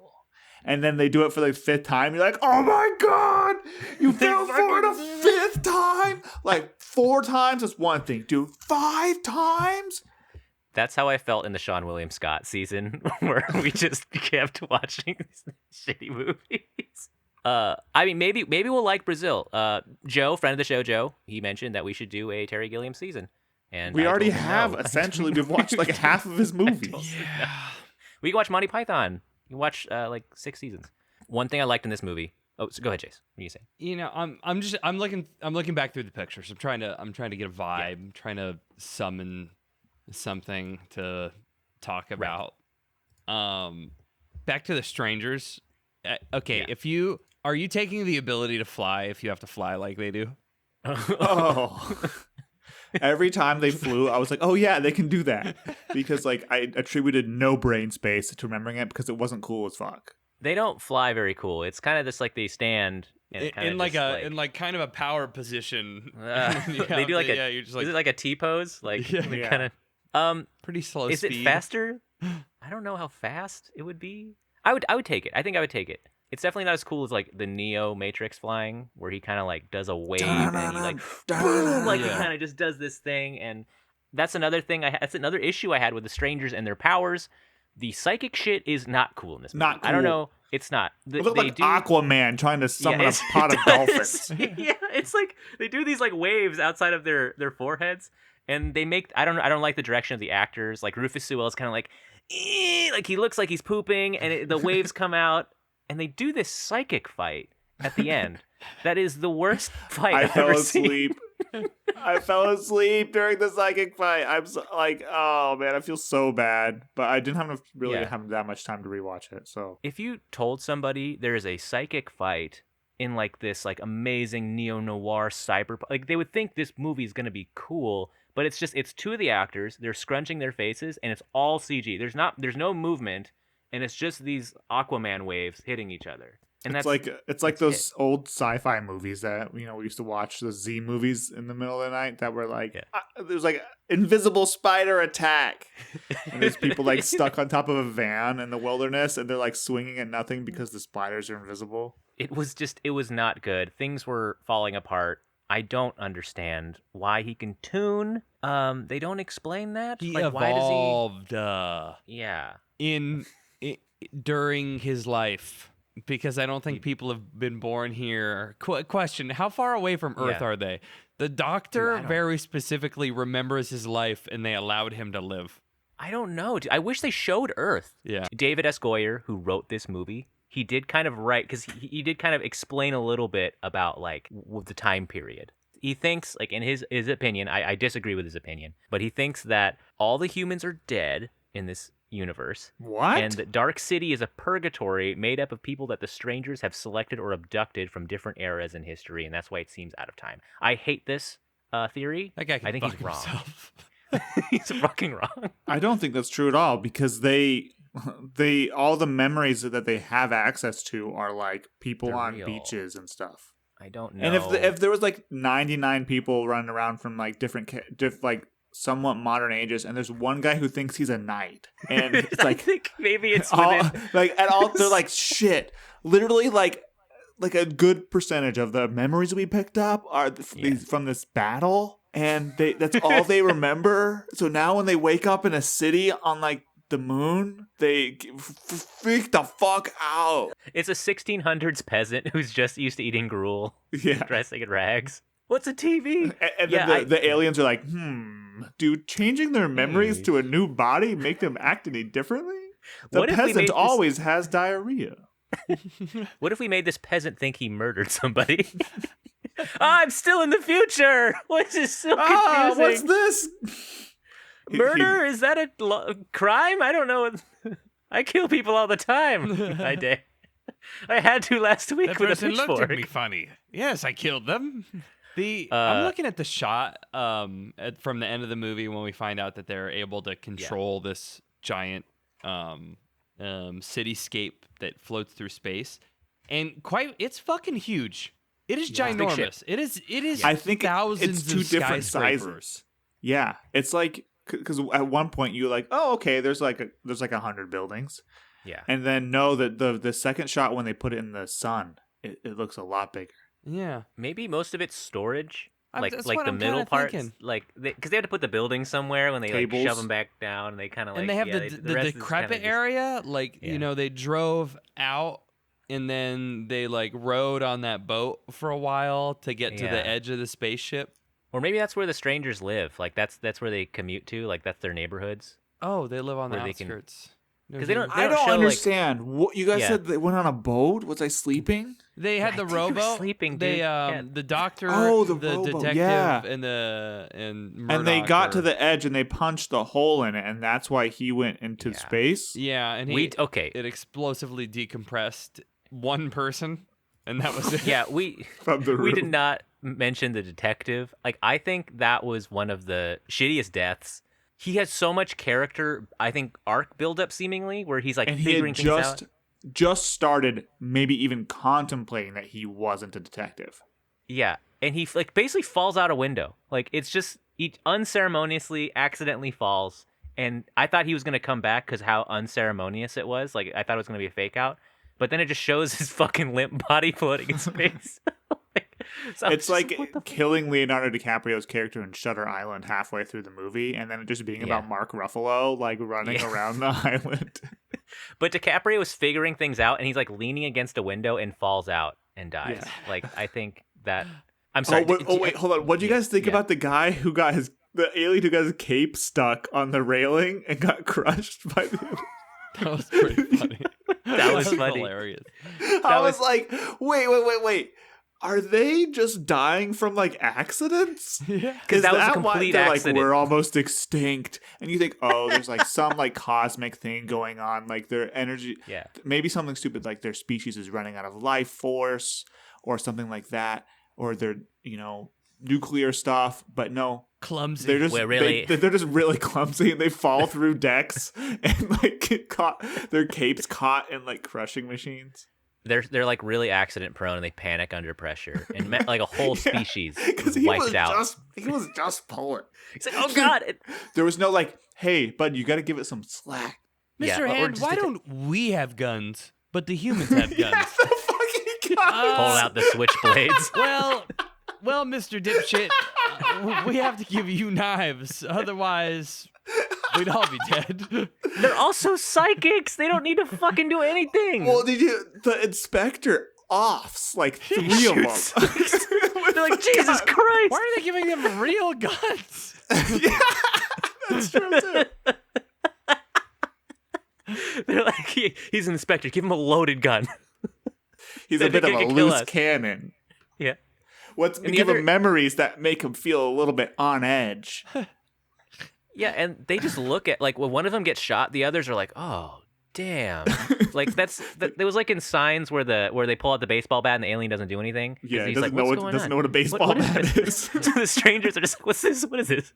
And then they do it for the fifth time. You're like, oh my God, you fell for it a fifth time? Like, 4 times is one thing, dude. 5 times? That's how I felt in the Sean William Scott season where we just kept watching these shitty movies. I mean, maybe we'll like Brazil. Joe, friend of the show, Joe, he mentioned that we should do a Terry Gilliam season, and we already have. No. Essentially, we've watched like half of his movies. We can watch Monty Python. You can watch like 6 seasons. One thing I liked in this movie. Oh, so go ahead, Chase. What are you saying? You know, I'm looking back through the pictures. I'm trying to get a vibe. Yeah. I'm trying to summon something to talk about. Right. Back to the strangers. Okay, Are you taking the ability to fly if you have to fly like they do? Oh. Every time they flew, I was like, oh yeah, they can do that. Because like I attributed no brain space to remembering it because it wasn't cool as fuck. They don't fly very cool. It's kind of just like they stand in kind of a power position. They do like you're just like, is it like a T pose? Like kind of pretty slow is speed. Is it faster? I don't know how fast it would be. I would take it. I think I would take it. It's definitely not as cool as like the Neo Matrix flying, where he kind of like does a wave and he like boom, like he kind of just does this thing. And that's another thing. That's another issue I had with the strangers and their powers. The psychic shit is not cool in this movie. Not cool. I don't know. It's not. It looks like Aquaman trying to summon a pot of dolphins. Yeah, it's like they do these like waves outside of their foreheads, and they make. I don't like the direction of the actors. Like Rufus Sewell is kind of like he looks like he's pooping, and the waves come out. And they do this psychic fight at the end. That is the worst fight I've ever seen. I fell asleep during the psychic fight. I'm like, oh man, I feel so bad. But I didn't have have that much time to rewatch it. So if you told somebody there is a psychic fight in like this like amazing neo-noir cyber, like they would think this movie is going to be cool. But it's 2 of the actors. They're scrunching their faces, and it's all CG. There's no movement. And it's just these Aquaman waves hitting each other. And it's like those old sci-fi movies that we used to watch, the Z movies in the middle of the night that were like there's like invisible spider attack. And there's people like stuck on top of a van in the wilderness and they're like swinging at nothing because the spiders are invisible. It was not good. Things were falling apart. I don't understand why he can tune. They don't explain that. He like, evolved. Why does he... during his life, because I don't think people have been born here. Question: how far away from Earth are they? The doctor very specifically remembers his life, and they allowed him to live. I don't know. I wish they showed Earth. Yeah. David S. Goyer, who wrote this movie, he did kind of write because he did kind of explain a little bit about like the time period. He thinks, like in his opinion, I disagree with his opinion, but he thinks that all the humans are dead in this universe. What? And that Dark City is a purgatory made up of people that the strangers have selected or abducted from different eras in history, and that's why it semes out of time. I hate this theory. That guy can I think he's wrong. Himself. He's fucking wrong. I don't think that's true at all because they all the memories that they have access to are like people They're on real. beaches and stuff. I don't know. And if there was like 99 people running around from like different like somewhat modern ages, and there's one guy who thinks he's a knight, and it's like I think maybe it's all, within. like at all they're like shit. Literally, like a good percentage of the memories we picked up are from this battle, and that's all they remember. So now when they wake up in a city on like the moon, they freak the fuck out. It's a 1600s peasant who's just used to eating gruel, dressing in rags. What's a TV? And then the aliens are like, do changing their memories to a new body make them act any differently? The peasant always has diarrhea. What if we made this peasant think he murdered somebody? I'm still in the future. What is this so confusing? What's this? Murder? Is that a crime? I don't know. I kill people all the time. I had to last week with a pitchfork. Looked at me funny. Yes, I killed them. I'm looking at the shot from the end of the movie when we find out that they're able to control this giant cityscape that floats through space, and it's fucking huge. It is ginormous. It is. I think thousands it's two of different sizes. Yeah, it's like because at one point you're like, oh, okay, there's like 100 buildings. Yeah, and then the second shot when they put it in the sun, it looks a lot bigger. Yeah, maybe most of it's storage, like the I'm middle parts, thinking. like because they had to put the building somewhere when they Tables. like shove them back down, and they kind of like and they have the the decrepit area, like they drove out and then they like rode on that boat for a while to get to the edge of the spaceship. Or maybe that's where the strangers live. Like that's where they commute to. Like that's their neighborhoods. Oh, they live on the outskirts. Because they don't. I don't show, understand. What you guys said they went on a boat? Was I sleeping? They had the rowboat. Sleeping, dude. They the doctor, the detective, and Murdoch and they got to the edge and they punched the hole in it, and that's why he went into space. Yeah, and it explosively decompressed one person, and that was it. Yeah, we did not mention the detective. Like I think that was one of the shittiest deaths. He has so much character, I think, arc buildup seemingly, where he's like figuring things out. Just started maybe even contemplating that he wasn't a detective. Yeah, and he like basically falls out a window. Like it's just he unceremoniously accidentally falls, and I thought he was gonna come back because how unceremonious it was. Like I thought it was gonna be a fake out, but then it just shows his fucking limp body floating in space. It's like killing Leonardo DiCaprio's character in Shutter Island halfway through the movie, and then it just being about Mark Ruffalo like running around the island. But DiCaprio was figuring things out, and he's like leaning against a window and falls out and dies. Yeah. Like I think that. I'm sorry. Wait, hold on. What do you guys think about the guy who got the alien who got his cape stuck on the railing and got crushed by the? That was pretty funny. That was funny. Hilarious. I was like, wait. Are they just dying from like accidents? Yeah, because that was a complete accident. Like we're almost extinct, and you think, oh, there's like some like cosmic thing going on, like their energy. Yeah, maybe something stupid like their species is running out of life force or something like that, or their nuclear stuff. But no, clumsy. They're just they're just really clumsy, and they fall through decks and like get caught. Their capes caught in like crushing machines. They're like really accident prone, and they panic under pressure, and like a whole species was wiped out. He was just pulling. He's like, oh god! There was no like, hey, bud, you got to give it some slack. Mr. Hand, why don't we have guns, but the humans have guns? The fucking guns. Pull out the switchblades. Well, Mr. Dipshit, we have to give you knives, otherwise we'd all be dead. They're also psychics. They don't need to fucking do anything. Well, the inspector offs like 3 of them. They're like, Jesus Christ. Why are they giving them real guns? Yeah, that's true too. They're like, he's an inspector. Give him a loaded gun. He's a bit of a loose cannon. Yeah. Give him memories that make him feel a little bit on edge. Yeah, and they just look at, like, when one of them gets shot, the others are like, oh, damn. Like, it was like in Signs where they pull out the baseball bat and the alien doesn't do anything. Yeah, he's doesn't know what a baseball bat is. So the strangers are just like, what's this? What is this?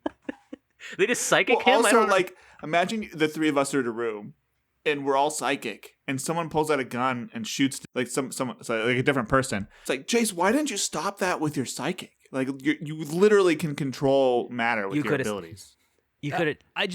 They just psychic him? Also, like, imagine the 3 of us are in a room, and we're all psychic, and someone pulls out a gun and shoots, like, someone, like a different person. It's like, Jace, why didn't you stop that with your psychic? Like, you literally can control matter with your abilities. You could have. I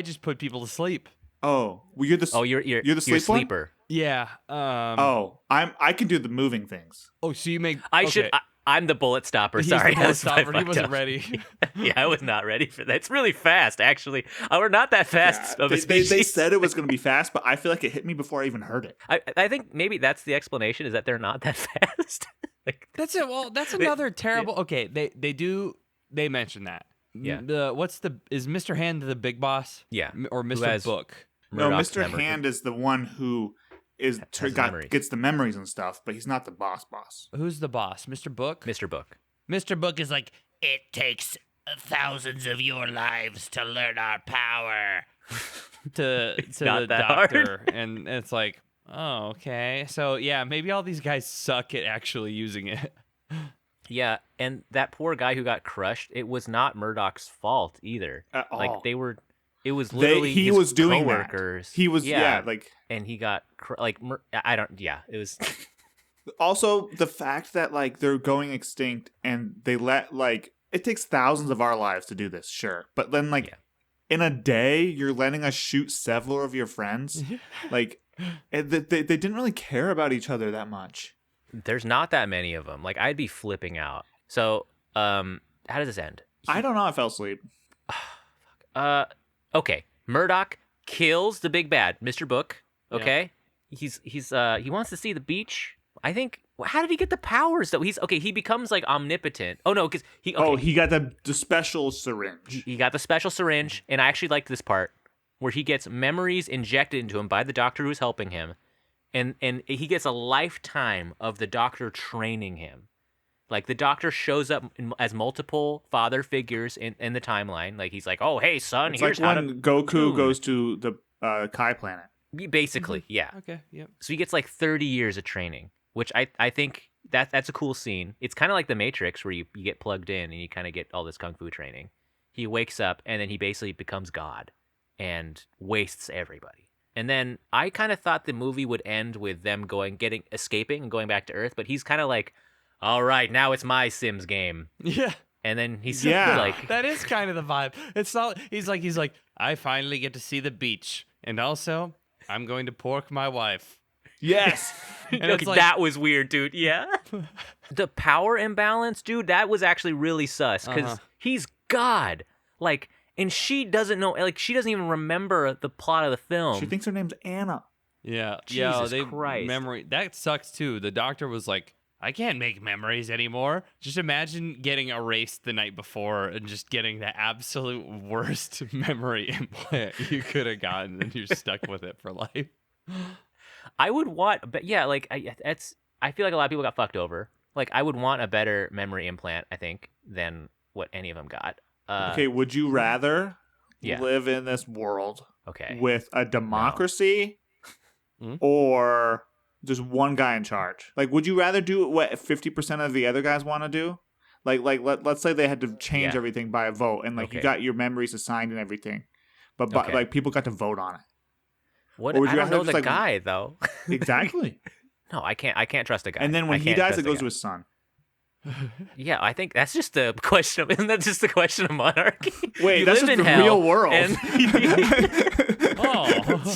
just put people to sleep. Oh, well, you're the You're the sleep one? sleeper. Yeah. I can do the moving things. Oh, so you make. I okay. should. I'm the bullet stopper. He's Sorry, the bullet that's my stopper. He fucked wasn't up. ready. Yeah, I was not ready for that. It's really fast, actually. We're not that fast of a species. They said it was going to be fast, but I feel like it hit me before I even heard it. I think maybe that's the explanation, is that they're not that fast. Like, That's it. Well, that's another terrible. Okay, they mention that. Yeah. Is Mr. Hand the big boss? Yeah. Or Who Mr. has Book? No, Murdoch's Mr. memory. Hand is the one who memories. gets the memories and stuff, but he's not the boss. Who's the boss? Mr. Book? Mr. Book. Mr. Book is like, it takes thousands of your lives to learn our power. to not the that doctor. hard. And it's like, oh, okay. So, yeah, maybe all these guys suck at actually using it. Yeah, and that poor guy who got crushed, it was not Murdoch's fault either. At all. Like, it was literally he his was doing coworkers. that. He was and he got it was Also, the fact that like they're going extinct and they let like it takes thousands of our lives to do this, sure, but then like in a day you're letting us shoot several of your friends, like they didn't really care about each other that much. there's not that many of them. Like, I'd be flipping out. So, how does this end? I don't know. I fell asleep. Okay. Murdoch kills the big bad, Mr. Book. Okay. He wants to see the beach. I think. How did he get the powers though? He becomes like omnipotent. Oh no, because he got the special syringe. he got the special syringe, and I actually liked this part where he gets memories injected into him by the doctor who's helping him, and he gets a lifetime of the doctor training him. Like, the doctor shows up as multiple father figures in the timeline. Like, he's like, "Oh, hey son, It's here's like how when to Goku tune." goes to the Kai planet. Basically, yeah. Okay, yep. So he gets like 30 years of training, which I think that's a cool scene. It's kind of like the Matrix, where you get plugged in and you kind of get all this kung fu training. He wakes up and then he basically becomes God and wastes everybody. And then I kind of thought the movie would end with them escaping and going back to Earth, but he's kind of like, "All right, now it's my Sims game." Yeah. And then he's Like, that is kind of the vibe. It's not. He's like, I finally get to see the beach, and also I'm going to pork my wife. Yes. And Okay, it's like, that was weird, dude. Yeah. The power imbalance, dude, that was actually really sus, because he's God. Like, and she doesn't know, like, she doesn't even remember the plot of the film. She thinks her name's Anna. yeah, Jesus they Christ. memory. That sucks too. The doctor was like, I can't make memories anymore. Just imagine getting erased the night before and just getting the absolute worst memory implant you could have gotten, and you're stuck with it for life. I would want, but yeah, like, I feel like a lot of people got fucked over. Like, I would want a better memory implant, I think, than what any of them got. Okay, would you rather Yeah. live in this world Okay. with a democracy or just one guy in charge? Like, would you rather do what 50% of the other guys want to do? Like let's say they had to change Yeah. everything by a vote, and like you Okay. got your memories assigned and everything, but Okay. like people got to vote on it. What? Or would I you don't rather know just, the like- guy though. Exactly. No, I can't trust a guy. And then when I he can't dies, trust it a goes guy. to his son. Yeah, I think that's just the question. Isn't that just the question of monarchy? Wait, You that's live just in the hell, real world. and- Oh.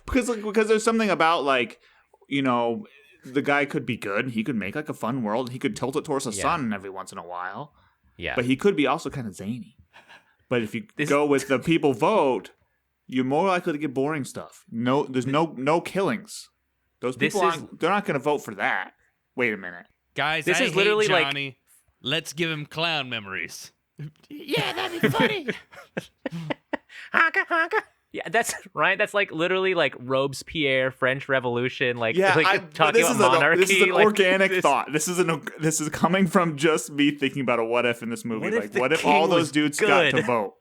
Because there's something about like, you know, the guy could be good. He could make like a fun world. He could tilt it towards the Yeah. sun every once in a while. Yeah. But he could be also kind of zany. But if you This- go with the people vote, you're more likely to get boring stuff. There's no killings. Those This people is- they're not going to vote for that. Wait a minute. Guys, This I is hate literally like- Johnny. Let's give him clown memories. Yeah, that'd be funny. Honka, honka. Yeah, that's right. That's like literally like Robespierre, French Revolution, like, Yeah, like talking this about is monarchy. this is an like, organic this- thought. This is coming from just me thinking about a what if in this movie. What if Like, the what if king all was those dudes got to good? vote?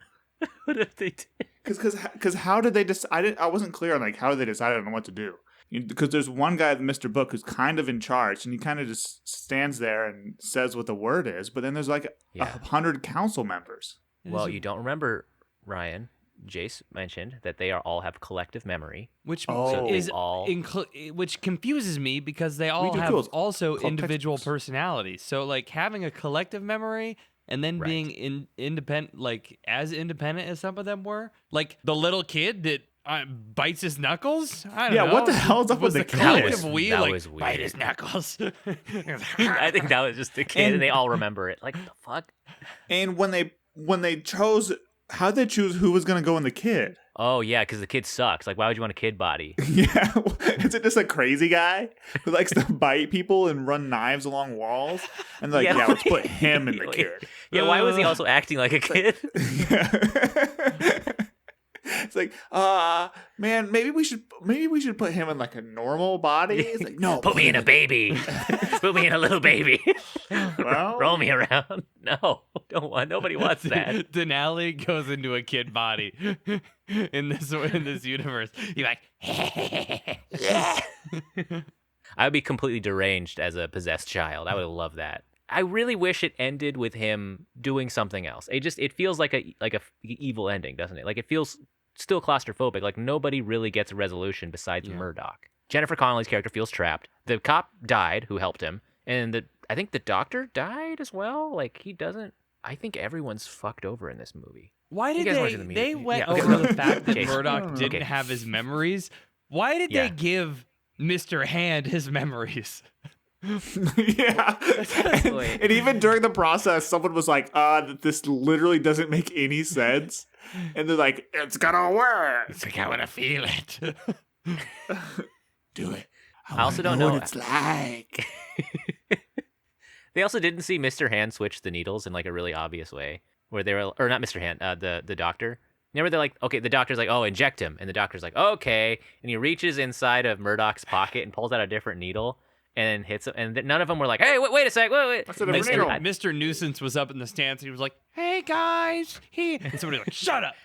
What if they did? Because how did they decide? I wasn't clear on like how they decided on what to do. Because there's one guy, Mr. Book, who's kind of in charge, and he kind of just stands there and says what the word is. But then there's like Yeah. 100 council members. Well, you don't remember, Ryan. Jace mentioned that they all have collective memory. Which Oh. is all- which confuses me because they all do have too. also Called individual textbooks. personalities. So like having a collective memory and then Right. being independent, like as independent as some of them were, like the little kid that bites his knuckles. I don't Yeah, know. what the hell's up Was with the the kid? collective we That like was bite weird. his knuckles? I think that was just a kid, and they all remember it. Like, the fuck? And when they chose, how'd they choose who was gonna go in the kid? Oh, yeah, because the kid sucks. Like, why would you want a kid body? Yeah, is it just a crazy guy who likes to bite people and run knives along walls? And they're like, yeah, let's put him in the kid. Yeah, why was he also acting like a kid? It's like, man, maybe we should put him in like a normal body. It's like, no, Put me in a baby. Put me in a little baby. Well, Roll me around. No, don't want. Nobody wants that. Denali goes into a kid body in this universe. You're like, I would be completely deranged as a possessed child. I would love that. I really wish it ended with him doing something else. It feels like a evil ending, doesn't it? Like it feels still claustrophobic. Like nobody really gets a resolution besides Murdoch. Jennifer Connelly's character feels trapped. The cop died who helped him, and I think the doctor died as well. Like he doesn't. I think everyone's fucked over in this movie. why You did guys they? watch the movie. They went Yeah, okay. over the fact that Jason. Murdoch didn't Okay. have his memories. Why did Yeah. they give Mr. Hand his memories? yeah. And even during the process, someone was like, this literally doesn't make any sense. And they're like, it's gonna work. It's like I want to feel it. Do it. I also wanna don't know- what it's like. They also didn't see Mr. Hand switch the needles in like a really obvious way, where they were, or not Mr. Hand, the doctor. Remember, they're like, okay, the doctor's like, oh, inject him, and the doctor's like, okay, and he reaches inside of Murdoch's pocket and pulls out a different needle and hits him, and none of them were like, hey, wait a sec, wait. That's a different Like, needle. and Mr. Nuisance was up in the stands and he was like, "Hey guys," and somebody was like, "Shut up."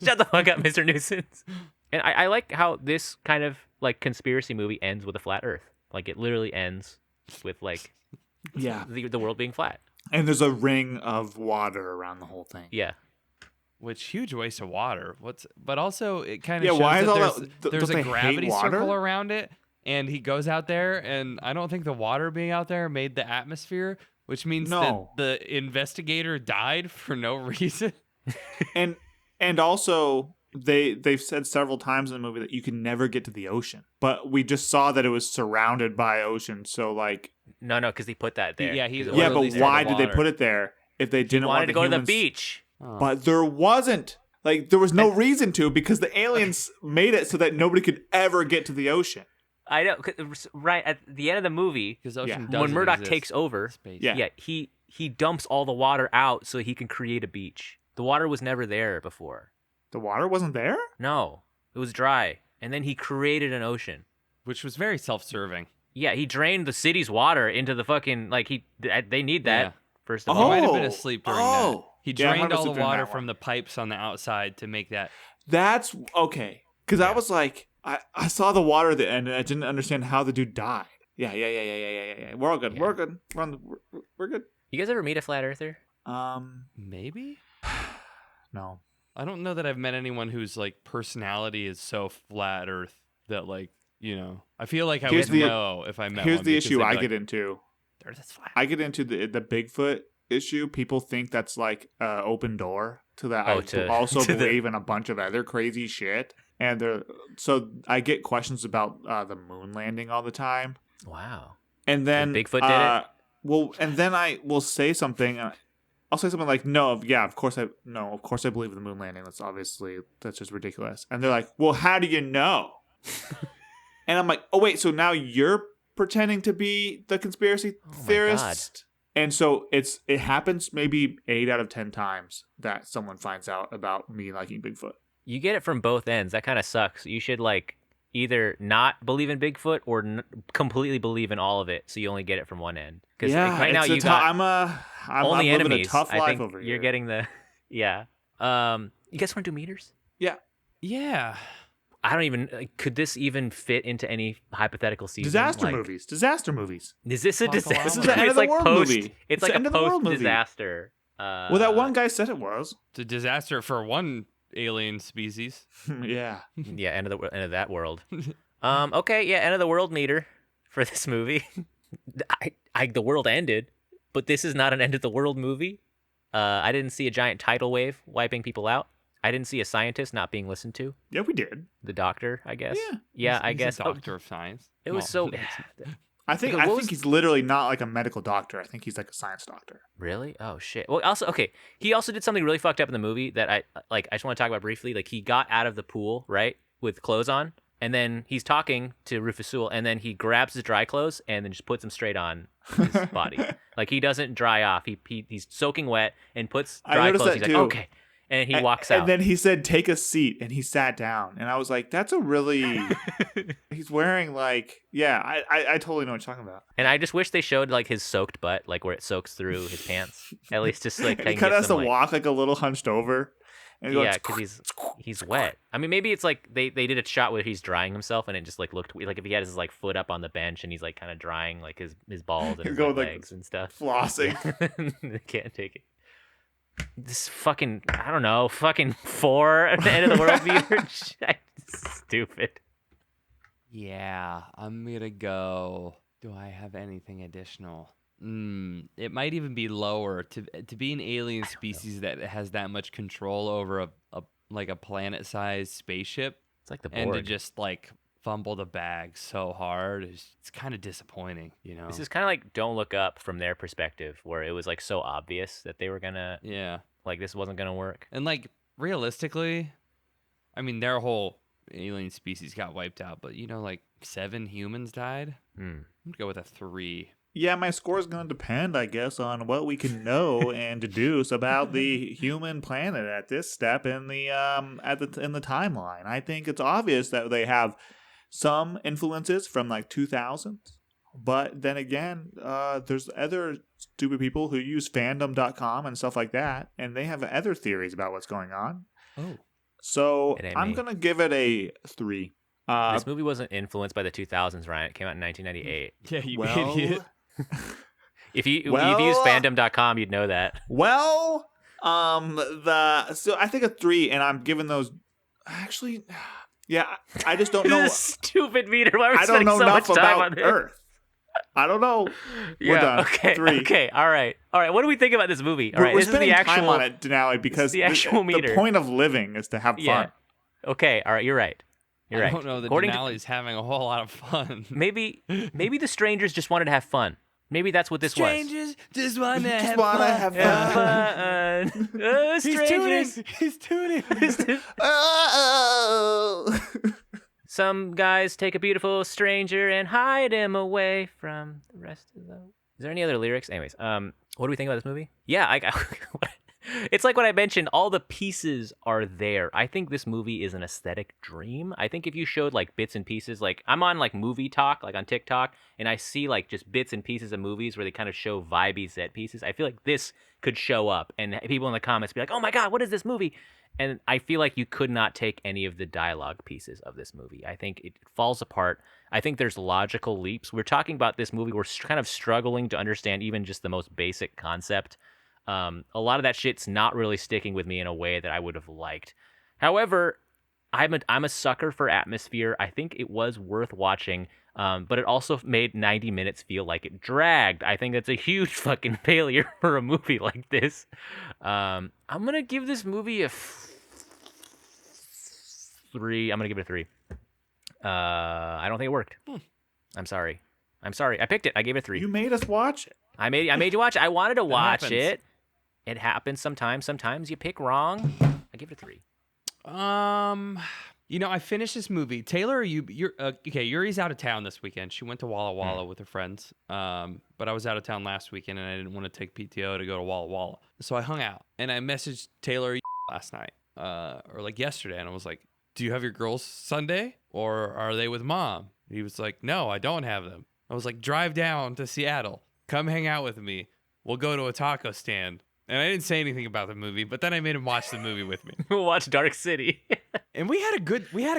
Shut the fuck up, Mr. Nuisance. And I like how this kind of like conspiracy movie ends with a flat Earth. Like it literally ends with like Yeah. the world being flat. And there's a ring of water around the whole thing. Yeah. Which huge waste of water. But also it kind of Yeah, shows why is that all there's, that- there's don't a they hate gravity water? circle around it, and he goes out there, and I don't think the water being out there made the atmosphere, which means No. that the investigator died for no reason. And also they've said several times in the movie that you can never get to the ocean. But we just saw that it was surrounded by ocean, so like No, because he put that there. Yeah, he's- 'Cause it yeah, was- at but least why on the did they water. put it there if they didn't wanted want to go to the humans- beach. But there wasn't. Like there was no reason to because the aliens made it so that nobody could ever get to the ocean. I know, 'cause right at the end of the movie, Because ocean Yeah. doesn't when Murdoch exist. takes over, Space. Yeah. he dumps all the water out so he can create a beach. The water was never there before. The water wasn't there? No, it was dry, and then he created an ocean. Which was very self-serving. Yeah, he drained the city's water into the fucking they need that Yeah. first of He all. might have been asleep during that. He Yeah, I drained remember all the asleep during water that from one. the pipes on the outside to make that. That's okay. Because I Yeah. was like, I saw the water at the end and I didn't understand how the dude died. Yeah. We're all good. Yeah. We're good. We're good. You guys ever meet a flat earther? Maybe? No. I don't know that I've met anyone whose like personality is so flat earth that like, I feel like I Here's would the- know if I met Here's one the because issue they'd be I like, get into. "They're just flat." I get into the Bigfoot issue. People think that's like open door to that. Oh, I to- also to the- believe in a bunch of other crazy shit. And so I get questions about the moon landing all the time. Wow. And then Bigfoot did it? Well, and then I will say something. I'll say something like, "No, yeah, of course I believe in the moon landing. That's just ridiculous." And they're like, "Well, how do you know?" And I'm like, "Oh wait, so now you're pretending to be the conspiracy Oh my theorist?" And so it happens maybe 8 out of 10 times that someone finds out about me liking Bigfoot. You get it from both ends. That kind of sucks. You should like either not believe in Bigfoot or completely believe in all of it, so you only get it from one end. Because right now you got I'm only living enemies. a tough I life think over here. you're getting the yeah. You guys want to do meters? Yeah. I don't even. Could this even fit into any hypothetical season? Disaster Like, movies. Disaster movies. Is this a Apocalypse. disaster? This is the end It's of the like world post. movie. It's the like end a of the world movie. post-disaster. Well, that one guy said it was. It's a disaster for one alien species. Yeah. Yeah, end of that world. Okay, yeah, end of the world meter for this movie. The world ended, but this is not an end of the world movie. I didn't see a giant tidal wave wiping people out. I didn't see a scientist not being listened to. Yeah, we did. The doctor, I guess. Yeah. I He's guess. a doctor of science. It was so. I think he's literally not like a medical doctor. I think he's like a science doctor. Really? Oh shit. Well, also, okay. He also did something really fucked up in the movie that I just want to talk about briefly. Like, he got out of the pool, right, with clothes on, and then he's talking to Rufus Sewell, and then he grabs his dry clothes and then just puts them straight on his body. Like, he doesn't dry off. He's soaking wet and puts dry clothes. He's like, okay. And he walks out. And then he said, take a seat. And he sat down. And I was like, that's a really... He's wearing like... Yeah, I totally know what you're talking about. And I just wish they showed like his soaked butt, like where it soaks through his pants. At least just like... He kind of has to walk like a little hunched over. And yeah, because he's wet. I mean, maybe it's like they did a shot where he's drying himself and it just like looked... Like if he had his like foot up on the bench and he's like kind of drying like his balls and his legs and stuff. Flossing. They can't take it. This fucking, I don't know, fucking 4 at the end of the world meter. Stupid. Yeah, I'm gonna go. Do I have anything additional? It might even be lower to be an alien species that has that much control over a planet-sized spaceship. It's like the Borg. And to just like fumble the bag so hard, it's kind of disappointing, you know. This is kind of like Don't Look Up from their perspective, where it was like so obvious that they were gonna, like this wasn't gonna work. And like realistically, I mean, their whole alien species got wiped out, but you know, like 7 humans died. I'm gonna go with a 3. Yeah, my score is going to depend, I guess, on what we can know and deduce about the human planet at this step in the in the timeline. I think it's obvious that they have some influences from like 2000s, but then again, there's other stupid people who use fandom.com and stuff like that, and they have other theories about what's going on. Oh, so I'm gonna give it a 3. This movie wasn't influenced by the 2000s, Ryan. It came out in 1998. Yeah, you idiot. If you use fandom.com, you'd know that. Well, so I think a 3, and I'm giving those. Actually, yeah, I just don't know. Stupid meter. Why are we I don't spending know so enough much time on about this? Earth. I don't know. Yeah, We're done. Okay. 3. Okay. All right. What do we think about this movie? All right. We're This is spending the actual time on it, Denali, because the actual meter. The point of living is to have fun. Yeah. Okay. All right. You're right. You're right. I don't know that According Denali's having a whole lot of fun. Maybe the strangers just wanted to have fun. Maybe that's what this Strangers just want to have have fun. fun. Strangers. He's tuning. Oh. Some guys take a beautiful stranger and hide him away from the rest of the... Is there any other lyrics? Anyways, what do we think about this movie? Yeah, it's like what I mentioned. All the pieces are there. I think this movie is an aesthetic dream. I think if you showed like bits and pieces, like I'm on like Movie Talk, like on TikTok, and I see like just bits and pieces of movies where they kind of show vibey set pieces. I feel like this could show up and people in the comments be like, "Oh my God, what is this movie?" And I feel like you could not take any of the dialogue pieces of this movie. I think it falls apart. I think there's logical leaps. We're talking about this movie. We're kind of struggling to understand even just the most basic concept. A lot of that shit's not really sticking with me in a way that I would have liked. However, I'm a sucker for atmosphere. I think it was worth watching, but it also made 90 minutes feel like it dragged. I think that's a huge fucking failure for a movie like this. I'm gonna give this movie a 3. I'm gonna give it a 3. I don't think it worked. I'm sorry. I picked it. I gave it a 3. You made us watch it. I made you watch it. I wanted to watch happens. it. It happens sometimes. Sometimes you pick wrong. I give it a 3. You know, I finished this movie. Taylor, you're okay. Yuri's out of town this weekend. She went to Walla Walla with her friends. But I was out of town last weekend, and I didn't want to take PTO to go to Walla Walla. So I hung out, and I messaged Taylor last night, or like yesterday, and I was like, "Do you have your girls Sunday, or are they with mom?" He was like, "No, I don't have them." I was like, "Drive down to Seattle. Come hang out with me. We'll go to a taco stand." And I didn't say anything about the movie, but then I made him watch the movie with me. We'll watch Dark City. And we had a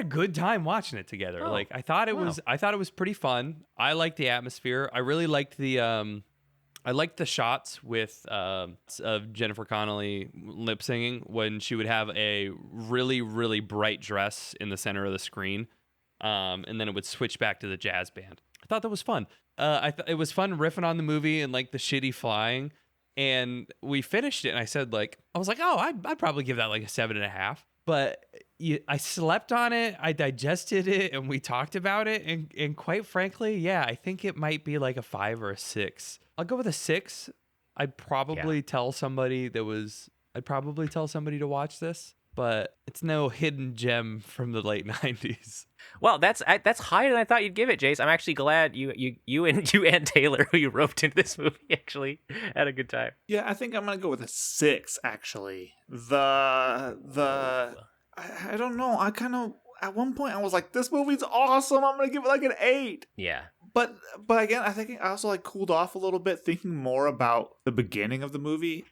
good time watching it together. Like I thought it was pretty fun. I liked the atmosphere. I really liked the I liked the shots with of Jennifer Connelly lip singing when she would have a really, really bright dress in the center of the screen, and then it would switch back to the jazz band. I thought that was fun. It was fun riffing on the movie and like the shitty flying. And we finished it, and I said I was like, oh, I'd probably give that like a 7.5. But I slept on it, I digested it, and we talked about it, and quite frankly, yeah, I think it might be like a 5 or a 6. I'll go with a 6. I'd probably tell somebody to watch this, but it's no hidden gem from the late 90s. Well, that's higher than I thought you'd give it, Jace. I'm actually glad you and Taylor, who you roped into this movie, actually had a good time. Yeah, I think I'm gonna go with a 6. Actually, I don't know. I kind of at one point I was like, this movie's awesome. I'm gonna give it like an 8. Yeah. But again, I think I also like cooled off a little bit, thinking more about the beginning of the movie.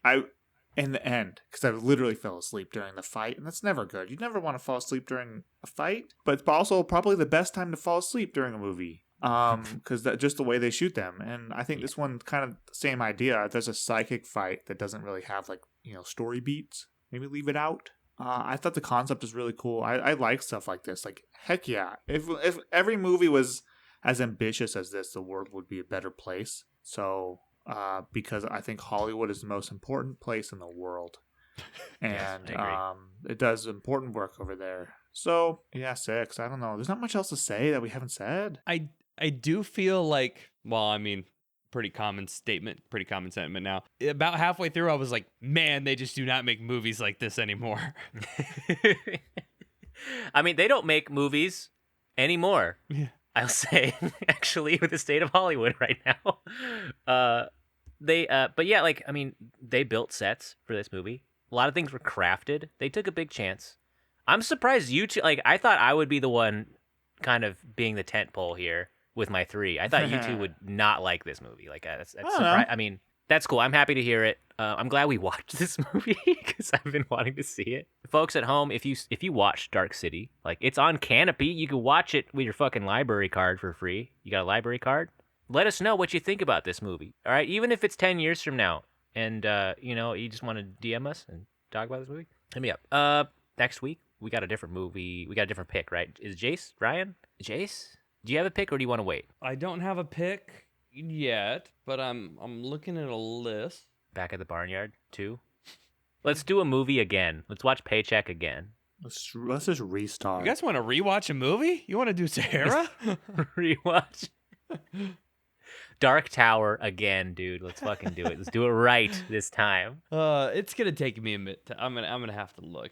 In the end, because I literally fell asleep during the fight, and that's never good. You never want to fall asleep during a fight, but it's also probably the best time to fall asleep during a movie, because that's just the way they shoot them. And I think this one kind of the same idea. There's a psychic fight that doesn't really have story beats. Maybe leave it out. I thought the concept is really cool. I like stuff like this. Like, heck yeah, if every movie was as ambitious as this, the world would be a better place. So. Because I think Hollywood is the most important place in the world. And it does important work over there. So, yeah, 6. I don't know. There's not much else to say that we haven't said. I do feel like, well, I mean, pretty common sentiment now. About halfway through, I was like, man, they just do not make movies like this anymore. I mean, they don't make movies anymore. Yeah. I'll say, actually, with the state of Hollywood right now. But yeah, they built sets for this movie. A lot of things were crafted. They took a big chance. I'm surprised you two, I thought I would be the one kind of being the tent pole here with my 3. I thought you two would not like this movie. That's I mean, that's cool. I'm happy to hear it. I'm glad we watched this movie because I've been wanting to see it. Folks at home, if you watch Dark City, it's on Canopy. You can watch it with your fucking library card for free. You got a library card? Let us know what you think about this movie. All right, even if it's 10 years from now, and you just want to DM us and talk about this movie, hit me up. Next week we got a different movie. We got a different pick, right? Is Jace Ryan? Jace, do you have a pick or do you want to wait? I don't have a pick yet, but I'm looking at a list. Back at the Barnyard 2. Let's do a movie again. Let's watch Paycheck again. Let's just restart. You guys want to rewatch a movie? You want to do Sahara? Rewatch. Dark Tower again, dude. Let's fucking do it. Let's do it right this time. It's gonna take me a minute. I'm gonna have to look.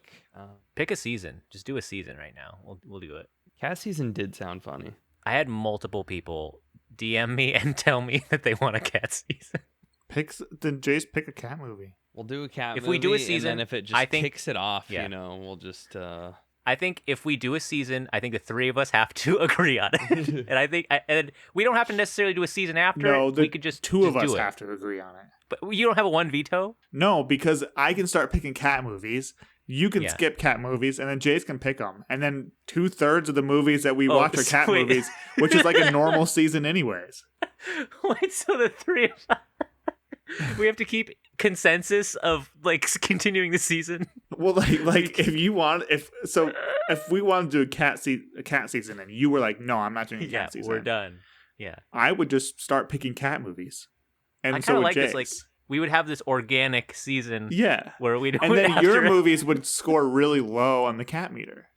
Pick a season. Just do a season right now. We'll do it. Cat season did sound funny. I had multiple people DM me and tell me that they want a cat season. Then Jace, pick a cat movie. We'll do a cat movie. If we do a season, and then if it just kicks it off, we'll just. I think if we do a season, I think the 3 of us have to agree on it, and we don't have to necessarily do a season after. No, we could just 2 of us do it. have to agree on it. But you don't have a 1 veto? No, because I can start picking cat movies. You can skip cat movies, and then Jace can pick them. And then 2/3 of the movies that we watch are cat movies, which is like a normal season, anyways. Wait, so the 3 of us. We have to keep consensus of continuing the season. Well, if we want to do a cat season, and you were like, no, I'm not doing a cat season. We're done. Yeah, I would just start picking cat movies, and I so would like Jace. this. We would have this organic season. Yeah, where we and then your movies would score really low on the cat meter.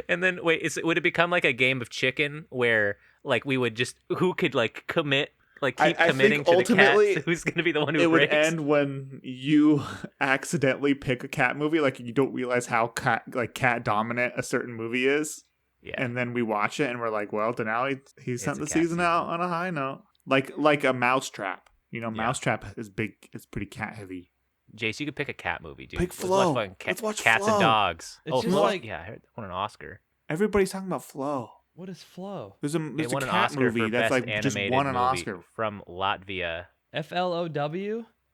And then would it become like a game of chicken where we would just who could commit. Keep committing to the cat. Who's going to be the one who it breaks? Would end when you accidentally pick a cat movie, you don't realize how cat dominant a certain movie is. Yeah. And then we watch it and we're like, well, Denali, he sent the season out on a high note. Like a Mousetrap. Mousetrap is big. It's pretty cat heavy. Jace, you could pick a cat movie, dude. Pick Flow. Let's watch Cats and Dogs. It's Flow. Yeah, I heard that won an Oscar. Everybody's talking about Flow. What is Flow? There's a cat movie that's just won an Oscar from Latvia. FLOW?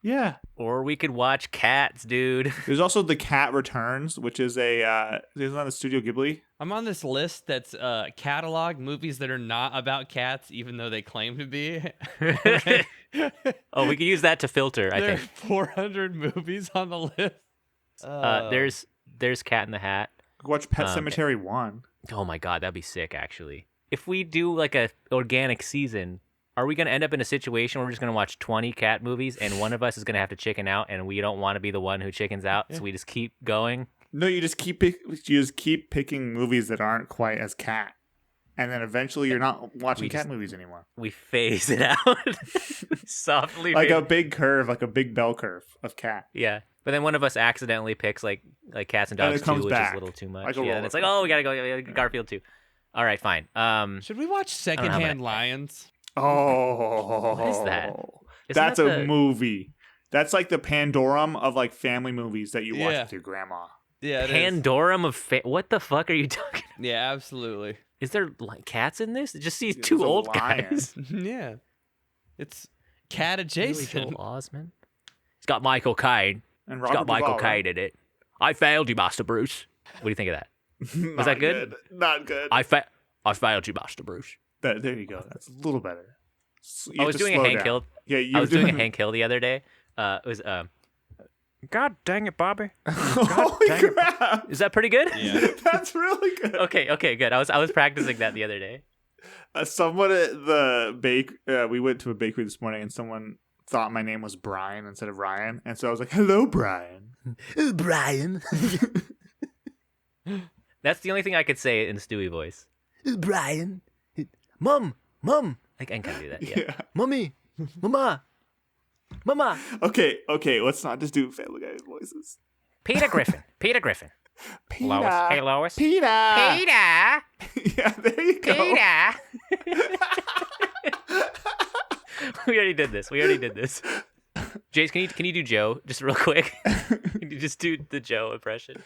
Yeah. Or we could watch Cats, dude. There's also The Cat Returns, which is is on the Studio Ghibli. I'm on this list that's catalog movies that are not about cats, even though they claim to be. Oh, we could use that to filter, I There are think. 400 movies on the list. There's Cat in the Hat. Watch Pet Cemetery 1. Oh my god, that'd be sick, actually. If we do like a organic season, are we going to end up in a situation where we're just going to watch 20 cat movies and one of us is going to have to chicken out and we don't want to be the one who chickens out, so we just keep going? No, you just keep picking movies that aren't quite as cat. And then eventually you're not watching cat movies anymore. We phase it out. Softly. Like a big curve, like a big bell curve of cat. Yeah. But then one of us accidentally picks like Cats and And Dogs it comes 2, which back. is a little too much. Like a Yeah, and it's like, oh, we got to go Garfield 2. All right, fine. Should we watch Secondhand Lions? Oh. What is that? Isn't That's that a movie. That's like the Pandorum of like family movies that you watch Yeah. with your grandma. Yeah, it is. Pandorum of what the fuck are you talking about? Yeah, absolutely. Is there like cats in this? It just sees There's two a old lion. guys. Yeah. It's cat Really adjacent. Joel Osment. It's got Michael Caine. And It's got Robert Michael Duvall, Caine in it. I failed you, Master Bruce. What do you think of that? Was that good? Not good. I failed you, Master Bruce. There you go. That's a little better. I was doing a Hank Hill. Yeah, you I were was doing a Hank Hill the other day. It was God dang it, Bobby. Holy crap! Is that pretty good? Yeah. That's really good. Okay, good. I was practicing that the other day. Someone at the we went to a bakery this morning, and someone thought my name was Brian instead of Ryan, and so I was like, "Hello, Brian." Brian. That's the only thing I could say in the Stewie voice. Brian. Mom. I can't do that. Yeah. Mommy. Mama. Okay. Let's not just do Family Guy voices. Peter Griffin. Peter. Lois. Hey, Lois. Peter. Yeah, there you go. We already did this. Jace, can you do Joe just real quick? Can you just do the Joe impression?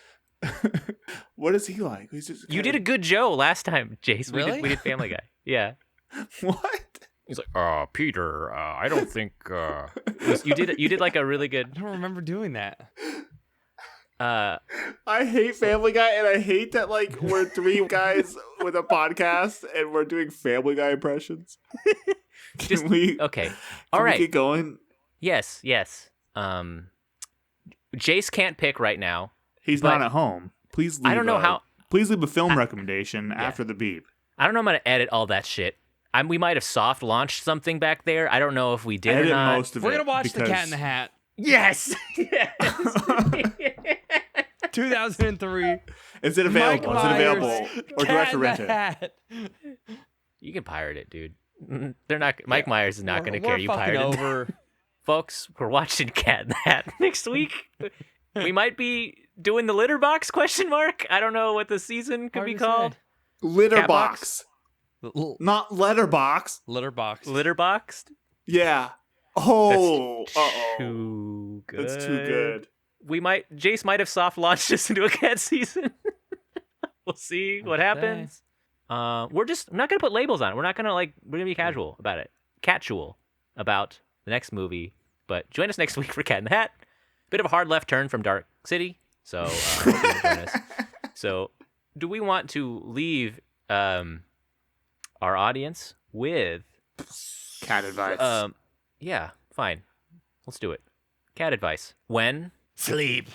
What is he like? He's just You did a good Joe last time, Jace. Really? We did Family Guy. Yeah. What? He's like, Peter, I don't think you did like a really good I don't remember doing that. I hate Family Guy, and I hate that like we're three guys with a podcast and we're doing Family Guy impressions. Can we? Okay. Can All right. we get going? Yes. Jace can't pick right now. He's But- not at home. Please leave. I don't know how. Please leave a film recommendation after the beep. I don't know. I'm gonna edit all that shit. We might have soft launched something back there. I don't know if we did Edit or not. most of We're it. gonna watch The because- Cat in the Hat. Yes. 2003. Is it available? Mike Is it available? Myers, Or do I have Cat to in rent the it? Hat. You can pirate it, dude. They're not. Mike Myers is not going to care. You fucking pirated it. over. Folks, we're watching Cat in the Hat next week. We might be doing the litter box ? I don't know what the season could Hard be to called. say. Litterbox. L- Not letterbox. Litterbox. Litterboxed. Yeah. Oh. Uh-oh. Too good. That's too good. Jace might have soft launched us into a cat season. We'll see what happens. I'm not gonna put labels on it. We're gonna be casual about it. Casual about the next movie. But join us next week for Cat in the Hat. Bit of a hard left turn from Dark City. So hope you join us. So do we want to leave our audience with Cat advice. yeah, fine. Let's do it. Cat advice. When Sleep.